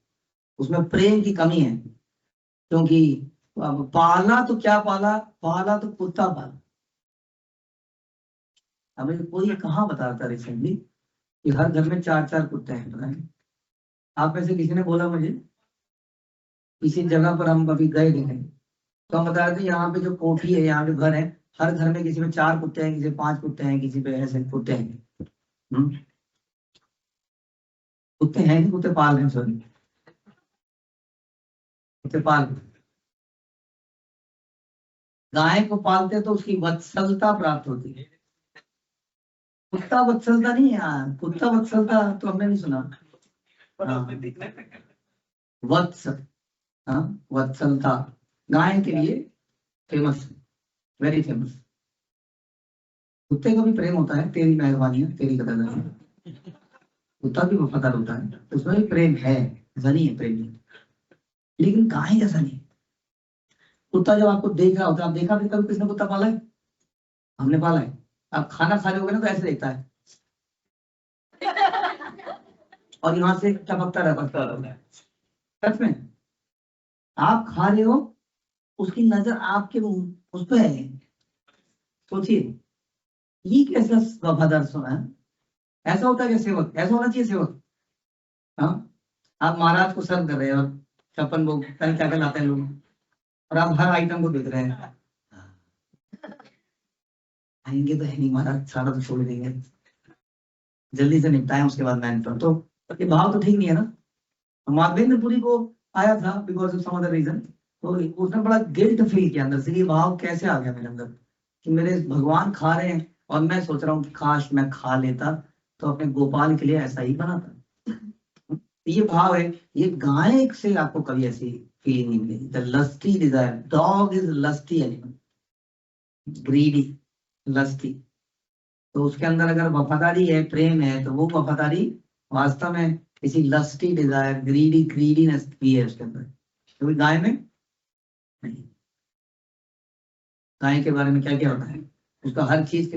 उसमें प्रेम की कमी है। क्योंकि अब पाला तो क्या पाला, पाला तो कुत्ता पाला। अब कोई कहाँ बता रहा था रिसेंटली कि हर घर में 4-4 कुत्ते हैं, पता नहीं आप में से किसी ने बोला मुझे, किसी जगह पर हम अभी गए थे, तो हम बता रहे थे यहाँ पे जो कोठी है, यहाँ पे घर है, हर घर में किसी में 4 कुत्ते हैं, किसी में 5 कुत्ते हैं, किसी पे ऐसे कुत्ते हैं। कुत्ते हैं, कुत्ते पाल रहे हैं, सॉरी कुत्ते पाल। गाय को पालते तो उसकी वत्सलता प्राप्त होती है, कुत्ता वत्सलता नहीं है यार, कुत्ता वत्सलता तो हमने नहीं सुना। वत्स, हाँ वत्सलता गाय के लिए फेमस, वेरी फेमस। कुत्ते को भी प्रेम होता है, तेरी मेहरबानी है, तेरी कदरदानी, कुत्ता भी वफादार होता है, उसमें भी प्रेम है, ऐसा नहीं है प्रेम नहीं, लेकिन गाय जैसा नहीं। कुत्ता जब आपको देख रहा होता है, आप देखा भी कभी किसने कुत्ता पाला है? हमने पाला है। आप खाना खा रहे होगे ना तो ऐसे देखता है, और यहाँ से टपकता रहता है। सच में आप खा रहे हो, उसकी नजर आपके उस पर है, सोचिए ये कैसा वफादार सुना है। ऐसा होता है क्या सेवक? ऐसा होना चाहिए सेवक। हाँ, आप महाराज को सर्व कर रहे हैं और 56 भोग क्या क्या लाते हैं लोग, और आप हर आइटम को देख रहे हैं, आएंगे तो है नहीं महाराज, सारा तो छोड़ देंगे, जल्दी से निपटाएं उसके बाद मैंने तो ये भाव तो ठीक नहीं है ना। माधवेंद्रपुरी को आया था because of some other reason, तो उसने बड़ा गिल्ट फील किया अंदर से, ये भाव कैसे आ गया मेरे अंदर कि मेरे भगवान खा रहे हैं और मैं सोच रहा हूँ कि काश मैं खा लेता तो अपने गोपाल के लिए ऐसा ही बनाता। ये भाव है, ये गाय से आपको कभी ऐसी फीलिंग नहीं मिलेगी। The lusty desire, dog is lusty animal, greedy, lusty. तो उसके अंदर अगर वफादारी है, प्रेम है, तो वो वफादारी वास्तव में किसी लस्टी डिजायर, ग्रीडीनेस भी है उसके अंदर, क्योंकि गाय में नहीं। गाय के बारे में क्या क्या होता है, उसका हर चीज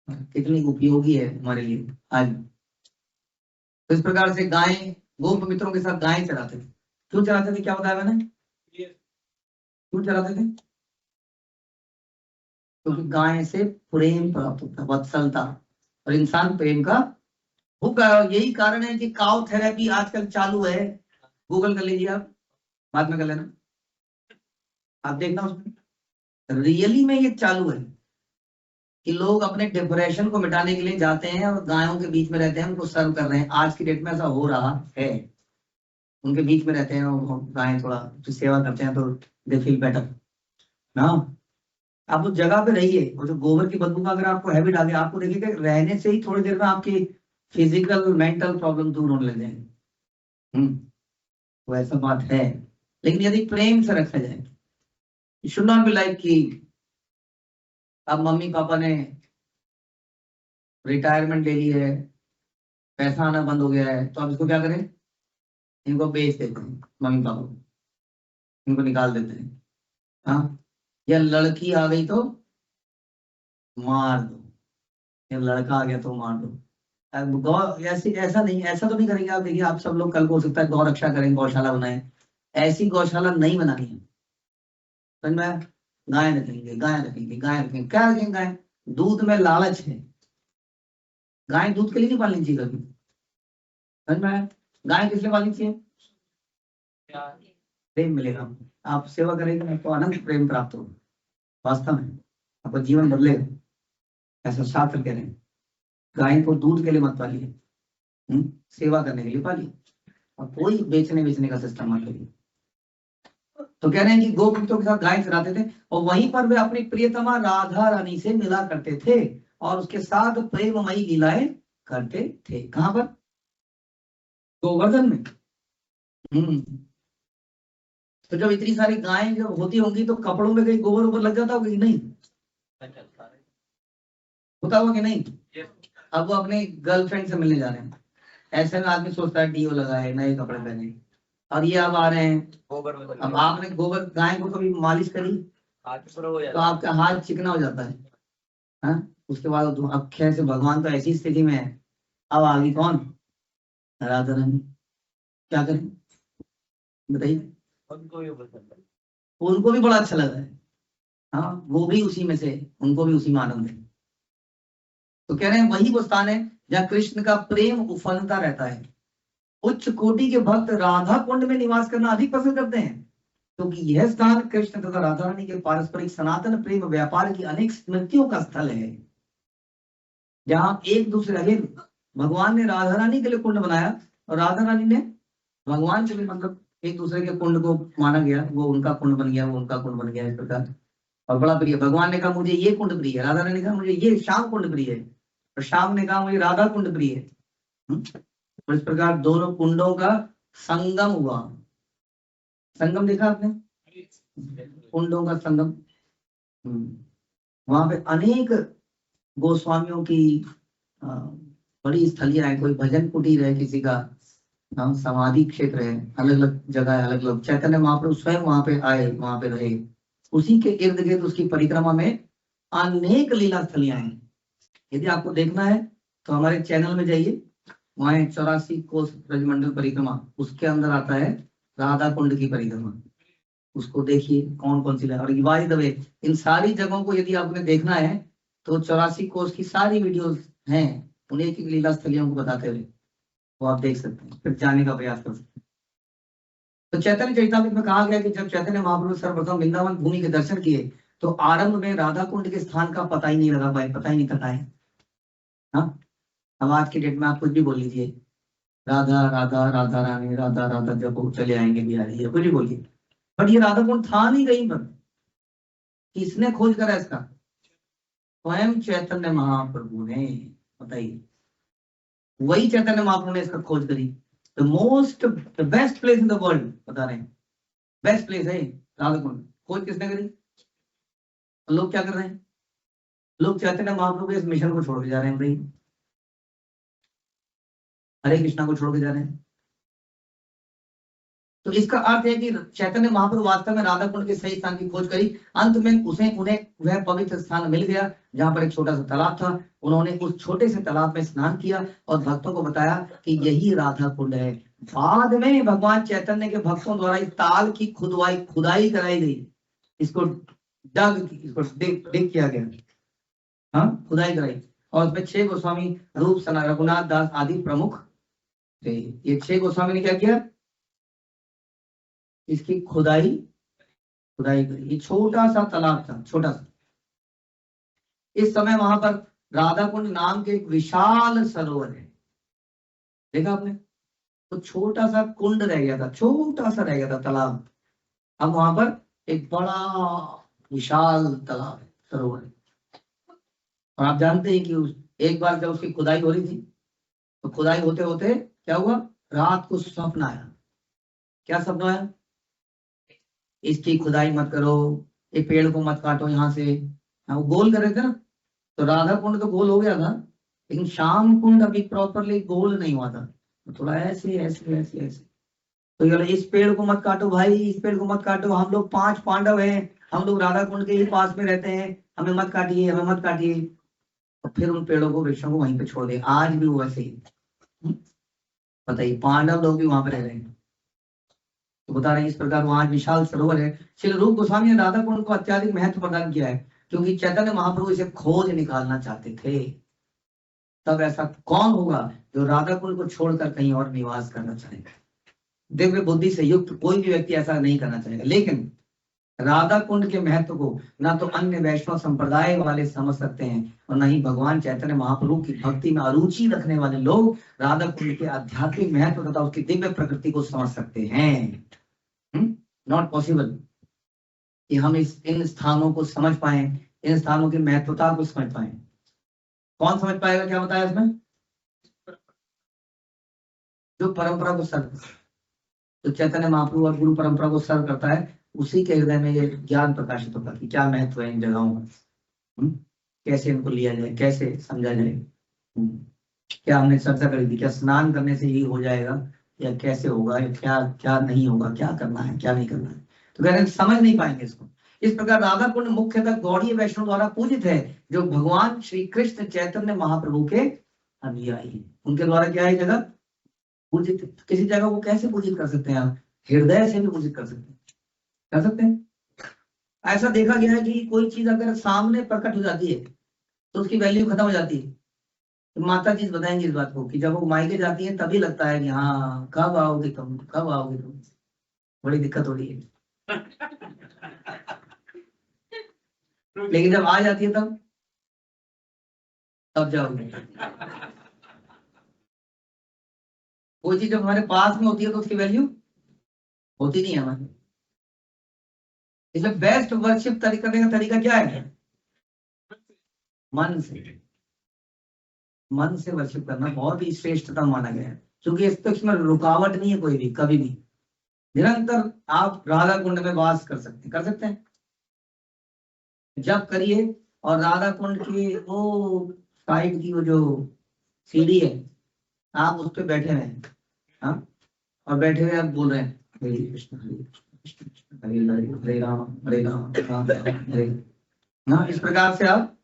कितनी उपयोगी है हमारे लिए आज। तो इस प्रकार से गाय, गोप मित्रों के साथ गाय चराते थे। क्यों चराते थे, क्या बताया मैंने, क्यों चराते थे? क्योंकि गाय से प्रेम प्राप्त होता है, वत्सलता, और इंसान प्रेम का भूखा है। यही कारण है कि काउ थेरेपी आजकल चालू है, गूगल कर लीजिए आप, बाद में कर लेना, आप देखना उसमें रियली में ये चालू है कि लोग अपने डिप्रेशन को मिटाने के लिए जाते हैं और गायों के बीच में रहते हैं, उनको सर्व कर रहे हैं। आज की डेट में ऐसा हो रहा है, उनके बीच में रहते हैं और गायें थोड़ा सेवा करते हैं तो दे फील बेटर ना। आप उस जगह पे रहिए, और जो गोबर की बदबू का अगर आपको हैबिट आ गया, आपको देखिएगा रहने से ही थोड़ी देर में आपकी फिजिकल मेंटल प्रॉब्लम दूर होने लग जाएंगे। तो ऐसा बात है, लेकिन यदि प्रेम से रखा जाए, शुड नॉट बी लाइक कि अब मम्मी पापा ने रिटायरमेंट ले ली है, पैसा आना बंद हो गया है, तो अब इसको क्या करें, इनको बेच देते हैं, मम्मी पापा को इनको निकाल देते हैं। हाँ, या लड़की आ गई तो मार दो, या लड़का आ गया तो मार दो। अब गौ ऐसी ऐसा नहीं, ऐसा तो नहीं करेंगे आप। देखिए आप सब लोग कल को हो सकता है गौ रक्षा करें, गौशाला बनाएं, ऐसी गौशाला नहीं बनानी है। समझ में? गाय रखेंगे, गाय रखेंगे, गाय रखेंगे, क्या रखेंगे? गाय, दूध में लालच है, गाय दूध के लिए नहीं पालनी चाहिए कभी। समझ में? गाय किस लिए पालनी चाहिए? प्रेम मिलेगा, आप सेवा करेंगे आपको अनंत प्रेम प्राप्त होगा, वास्तव में आपका जीवन बदलेगा, ऐसा शास्त्र कह रहे हैं। गाय को दूध के लिए मत पालिए, सेवा करने के लिए पालिए, और कोई बेचने का सिस्टम मत करिए। तो कह रहे हैं कि गोपितों के साथ गाय चराते थे, और वहीं पर वे अपनी प्रियतमा राधा रानी से मिला करते थे और उसके साथ प्रेममयी लीलाएं करते थे। कहां पर? गोवर्धन में। तो जब इतनी सारी गायें जब होती होंगी तो कपड़ों में कहीं गोबर ऊपर लग जाता होगा कि नहीं? होता होगा कि नहीं? अब वो अपने गर्लफ्रेंड से मिलने जा रहे हैं, ऐसे में आदमी सोचता है डीओ लगाए, नए कपड़े पहने, और ये अब आ रहे हैं गोबर में। अब आपने गोबर गाय को कभी मालिश करी तो आपका हाथ चिकना हो जाता है। हाँ? उसके बाद अब खैर से भगवान तो ऐसी स्थिति में है, अब आ गई कौन? राधा रानी। क्या करें बताइए? उनको भी बड़ा अच्छा लग रहा है, हाँ, वो भी उसी में से, उनको भी उसी में आनंद है। तो कह रहे हैं वही वो स्थान है जहाँ कृष्ण का प्रेम उफलता रहता है। उच्च कोटि के भक्त राधा कुंड में निवास करना अधिक पसंद करते हैं, क्योंकि यह स्थान कृष्ण तथा राधा रानी के पारस्परिक सनातन प्रेम व्यापार की अनेक स्मृतियों का स्थल है, जहाँ एक दूसरे, भगवान ने राधा रानी के लिए कुंड बनाया और राधा रानी ने भगवान के लिए, मतलब एक दूसरे के कुंड को माना गया, वो उनका कुंड बन गया, वो उनका कुंड बन गया, इस प्रकार। और बड़ा प्रिय, भगवान ने कहा मुझे ये कुंड प्रिय है, राधा रानी ने कहा मुझे ये श्याम कुंड प्रिय है, और श्याम ने कहा मुझे राधा कुंड प्रिय है। और इस प्रकार दोनों कुंडों का संगम हुआ। संगम देखा आपने? कुंडों का संगम। वहां पे अनेक गोस्वामियों की बड़ी स्थलियां है, कोई भजन कुटीर है, किसी का समाधि क्षेत्र है, अलग अलग जगह है, अलग अलग। चैतन्य महाप्रभु स्वयं वहां पे आए, वहां पे रहे, उसी के इर्द गिर्द उसकी परिक्रमा में अनेक लीला स्थलियां हैं। यदि आपको देखना है तो हमारे चैनल में जाइए, वहां 84 कोस ब्रजमंडल परिक्रमा, उसके अंदर आता है राधा कुंड की परिक्रमा, उसको देखिए कौन कौन सी। और बाय द वे, इन सारी जगहों को यदि आपने देखना है तो 84 कोस की सारी वीडियोस हैं, उन्हें एक लीला स्थलियों को बताते हुए, वो आप देख सकते हैं, फिर जाने का प्रयास कर सकते हैं। तो चैतन्य चरितामृत में कहा गया कि जब चैतन्य महाप्रभु सर्वप्रथम वृंदावन भूमि के दर्शन किए तो आरंभ में राधा कुंड के स्थान का पता ही नहीं लगा पाए, पता ही नहीं था है। हाँ, अब आज की डेट में आप कुछ भी बोल लीजिए, राधा राधा राधा रानी, राधा राधा, जब चले आएंगे बिहारी, या कुछ भी बोलिए, बट ये राधा कुंड था नहीं कहीं पर। किसने खोज करा इसका? स्वयं चैतन्य महाप्रभु ने। बताइए, वही चैतन्य महाप्रभु ने इसका खोज करी। The most, the best place in the world, बता रहे हैं, बेस्ट प्लेस है राधा कुंड। खोज किसने करी? लोग क्या कर रहे हैं? लोग चैतन्य महाप्रभु के इस मिशन को छोड़ के जा रहे हैं भाई, हरे कृष्णा को छोड़ के जा रहे हैं। तो इसका अर्थ है कि चैतन्य महाप्रभु वास्तव में राधा कुंड के सही स्थान की खोज करी। अंत में उन्हें वह पवित्र स्थान मिल गया जहां पर एक छोटा सा तालाब था। उन्होंने उस छोटे से तालाब में स्नान किया और भक्तों को बताया कि यही राधा कुंड है। बाद में भगवान चैतन्य के भक्तों द्वारा इस ताल की खुदाई कराई गई, इसको डिग किया गया, हाँ, खुदाई कराई, और उसमें 6 गोस्वामी रूप सना, रघुनाथ दास आदि प्रमुख थे। ये 6 गोस्वामी ने क्या किया? इसकी खुदाई करी। ये छोटा सा तालाब था, छोटा सा। इस समय वहां पर राधा कुंड नाम के एक विशाल सरोवर है, देखा आपने? तो छोटा सा कुंड रह गया था, छोटा सा रह गया था तालाब, अब वहां पर एक बड़ा विशाल तालाब है, सरोवर है। और आप जानते हैं कि एक बार जब उसकी खुदाई हो रही थी तो खुदाई होते होते क्या हुआ, रात को स्वप्न आया। क्या सपना आया, इसकी खुदाई मत करो, ये पेड़ को मत काटो यहाँ से। हाँ, वो गोल कर रहे थे ना, तो राधा कुंड तो गोल हो गया था, लेकिन श्याम कुंड अभी प्रॉपरली गोल नहीं हुआ था, तो थोड़ा ऐसे ऐसे ऐसे ऐसे। तो ये बोला, इस पेड़ को मत काटो भाई, इस पेड़ को मत काटो, हम लोग 5 पांडव हैं, हम लोग राधा कुंड के ही पास में रहते हैं, हमें मत काटिए, हमें मत काटिए। और फिर उन पेड़ों को, वृक्षों को वहीं पे छोड़ दिया। आज भी वो वैसे ही, बताइए, पांडव लोग भी वहां पे रह रहे हैं। तो बता रहे हैं, इस प्रकार वहां विशाल सरोवर है। श्री रूप गोस्वामी ने राधा कुंड को अत्याधिक महत्व प्रदान किया है, क्योंकि चैतन्य महाप्रभु इसे खोज निकालना चाहते थे। तब ऐसा कौन होगा जो राधा कुंड को छोड़कर कहीं और निवास करना चाहेगा? दिव्य बुद्धि से युक्त कोई भी व्यक्ति ऐसा नहीं करना चाहेगा। लेकिन राधा कुंड के महत्व को ना तो अन्य वैष्णव संप्रदाय वाले समझ सकते हैं, और न ही भगवान चैतन्य महाप्रभु की भक्ति में अरुचि रखने वाले लोग राधा कुंड के आध्यात्मिक महत्व तथा उसकी दिव्य प्रकृति को समझ सकते हैं। नॉट पॉसिबल कि हम इन स्थानों को समझ पाए, इन स्थानों की महत्वता को समझ पाए। कौन समझ पाएगा? क्या बताया इसमें? जो परंपरा को सर्व, तो चैतन्य महाप्रभु और गुरु परंपरा को सर्व करता है, उसी के हृदय में ये ज्ञान प्रकाशित होगा कि क्या महत्व है इन जगहों का, कैसे इनको लिया जाए, कैसे समझा जाए। क्या हमने चर्चा करी थी, क्या स्नान करने से ही हो जाएगा, या कैसे होगा, या क्या क्या नहीं होगा, क्या करना है क्या नहीं करना है? तो कह रहे हैं समझ नहीं पाएंगे इसको। इस प्रकार राधा कुंड मुख्यतः गौड़ीय वैष्णव द्वारा पूजित है, जो भगवान श्री कृष्ण चैतन्य महाप्रभु के अनुयायी हैं। उनके द्वारा क्या है जगह पूजित। किसी जगह को कैसे पूजित कर सकते हैं आप? हृदय से भी पूजित कर सकते हैं, कर सकते हैं। ऐसा देखा गया है कि कोई चीज अगर सामने प्रकट हो जाती है तो उसकी वैल्यू खत्म हो जाती है। तो माता जी बताएंगे इस बात को कि जब वो मायके जाती है तभी लगता है कि हाँ, कब आओगे तुम, कब आओगे तुम, बड़ी दिक्कत हो रही है। लेकिन जब आ जाती है तब जाओगे। कोई चीज जब हमारे पास में होती है तो उसकी वैल्यू होती नहीं है हमारी। इसलिए बेस्ट वर्शिप करने का तरीका क्या है? मन से, मन से वर्शिप करना बहुत ही श्रेष्ठता माना गया है, क्योंकि इसमें रुकावट नहीं है कोई भी, कभी भी। निरंतर आप राधा कुंड में वास कर सकते हैं, जब करिए। और राधा कुंड की वो साइड की वो जो सीढ़ी है, आप उस पर बैठे हैं, हाँ, और बैठे हुए आप बोल रहे हैं हरे कृष्ण हरे कृष्ण हरे हरे हरे राम हरे राम राम राम हरे। हाँ, इस प्रकार से आप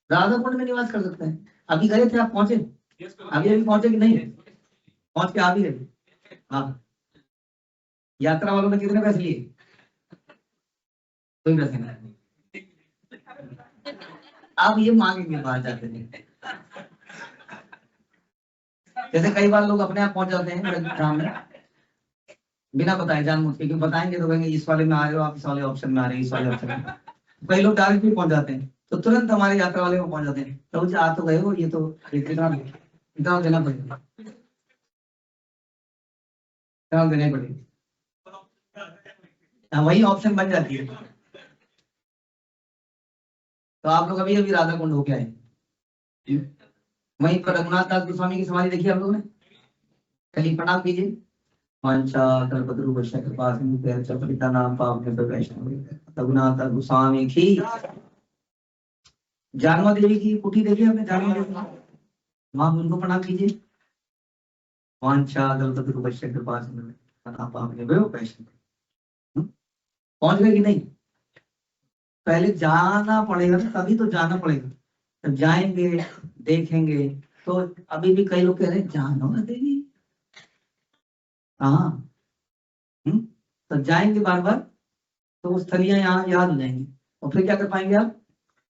राधा कुंड में निवास कर सकते हैं। अभी गए थे आप, पहुंचे? अभी पहुंचे कि नहीं? पहुंच के आ भी गए? हाँ। यात्रा वालों ने कितने पैसे लिए? कोई पैसे नहीं। आप ये मांगेंगे बाहर जाते नहीं। जैसे कई बार लोग अपने आप पहुंच जाते हैं काम में बिना बताए, जानबूझ के, क्यों बताएंगे तो कहेंगे इस वाले में आ रहे हो आप, इस वाले ऑप्शन में आ रहे हैं, इस वाले ऑप्शन में। कई लोग डायरेक्ट भी पहुंच जाते हैं, तो तुरंत हमारे यात्रा वाले में पहुंच जाते हैं। तो आ तो गए हो, ये तो इतना देना पड़ेगा, इतना देना पड़ेगा। वही ऑप्शन बन जाती है। तो आप लोग अभी अभी राधा कुंड होके आए, वहीं पर रघुनाथ दास गोस्वामी की समाधि देखी आप लोगों ने? कल प्रणाम कीजिए। रघुनाथ दास गोस्वामी की। जानवा देवी की कुटी देखी आपने? जानवा देवी, वहां उनको प्रणाम कीजिए। पहुंच गए कि नहीं? पहले जाना पड़ेगा, तभी तो जाना पड़ेगा। जब जाएंगे देखेंगे। तो अभी भी कई लोग कह रहे हैं जानवा देवी, हाँ, तो जाएंगे बार बार तो वो स्थलियां यहाँ याद हो जाएंगी, और फिर क्या कर पाएंगे आप?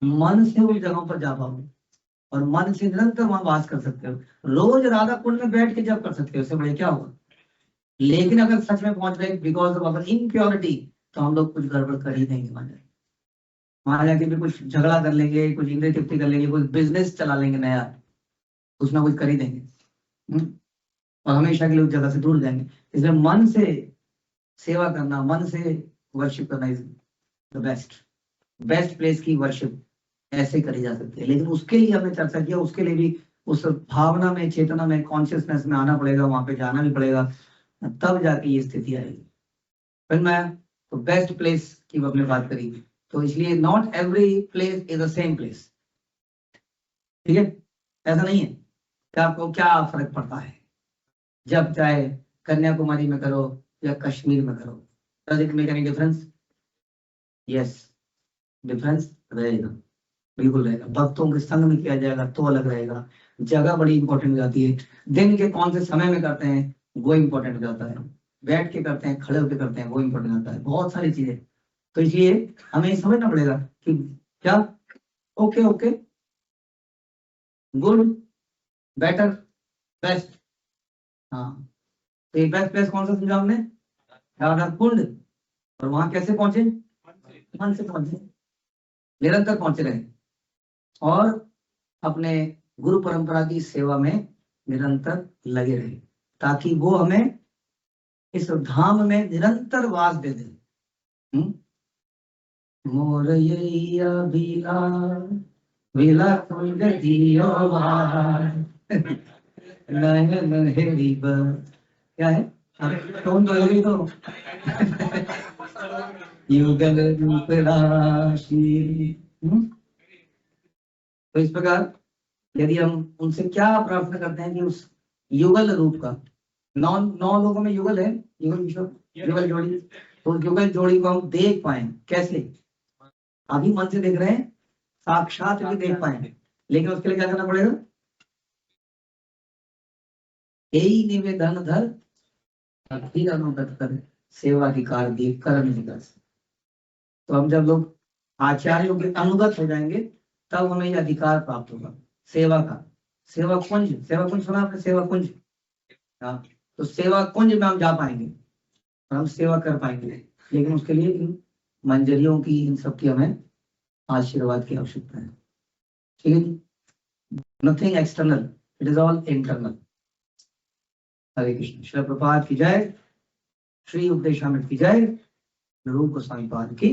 मन से उन जगहों पर जा पाओगे, और मन से निरंतर वहां वास कर सकते हो। रोज राधा कुंड में बैठ के जब कर सकते हो, उससे बड़े क्या होगा? लेकिन अगर सच में पहुंच गए बिकॉज ऑफ अवर इनप्योरिटी, तो हम लोग कुछ गड़बड़ कर ही देंगे। वहां जाके भी कुछ झगड़ा कर लेंगे, कुछ इंद्रिय तृप्ति कर लेंगे, कुछ बिजनेस चला लेंगे नया, कुछ ना कुछ कर ही देंगे, और हमेशा के लिए उस जगह से दूर जाएंगे। इसलिए मन से सेवा करना, मन से वर्शिप करना इज द बेस्ट प्लेस की वर्शिप ऐसे करी जा सकती है। लेकिन उसके लिए हमने चर्चा किया, उसके लिए भी उस भावना में, चेतना में, कॉन्शियसनेस में आना पड़ेगा, वहां पे जाना भी पड़ेगा, तब जाके ये स्थिति आएगी। फिर मैं तो बेस्ट प्लेस की अपने बात करी, तो इसलिए not every place is the same place, ठीक है। ऐसा नहीं है कि आपको क्या फर्क पड़ता है जब चाहे कन्याकुमारी में करो या कश्मीर में करो, does it make any difference? Yes, difference रहेगा, बिल्कुल रहेगा। भक्तों के संग में किया जाएगा तो अलग रहेगा, जगह बड़ी इंपॉर्टेंट हो जाती है, दिन के कौन से समय में करते हैं वो इंपॉर्टेंट हो जाता है, बैठ के करते हैं, खड़े होकर करते हैं वो इंपॉर्टेंट होता है, बहुत सारी चीजें। तो इसलिए हमें समझना पड़ेगा कि क्या okay okay, good, better, best. हाँ, तो ये बेस्ट प्लेस कौन सा समझा हमने? राधा कुंड। और वहां कैसे पहुंचे? मन से पहुंचे, निरंतर पहुंचे रहे और अपने गुरु परंपरा की सेवा में निरंतर लगे रहे, ताकि वो हमें इस धाम में निरंतर वास दे दे। मोर यैया बिला बिला कुंड दियो बार नयन हेरी बर, क्या है? कौन बोलेगी तो युगल रूप राशि। तो इस प्रकार यदि हम उनसे क्या प्रार्थना करते हैं कि उस युगल रूप का, 9 लोगों में युगल है, युगल विश्व, युगल जोड़ी, तो उस युगल जोड़ी को हम देख पाए। कैसे? अभी मन से देख रहे हैं, साक्षात भी देख पाएंगे, लेकिन उसके लिए क्या करना पड़ेगा? यही निवेदन धर फिर अनुगत कर सेवाधिकार दी कर्म निगत। तो हम जब लोग आचार्यों के अनुगत हो जाएंगे तब हमें यह अधिकार प्राप्त होगा सेवा का। सेवा कुंज, सेवा कुंज सुना आपने? सेवा कुंज, हाँ, तो सेवा कुंज में हम जा पाएंगे और हम सेवा कर पाएंगे, लेकिन उसके लिए इन मंजरियों की, इन सब की हमें आशीर्वाद की आवश्यकता है, ठीक है जी। Nothing external, it is all internal. Hare Krishna. Shri Prabhat की जय, श्री उपदेशामृत की जय, रूप गोस्वामी पाद की।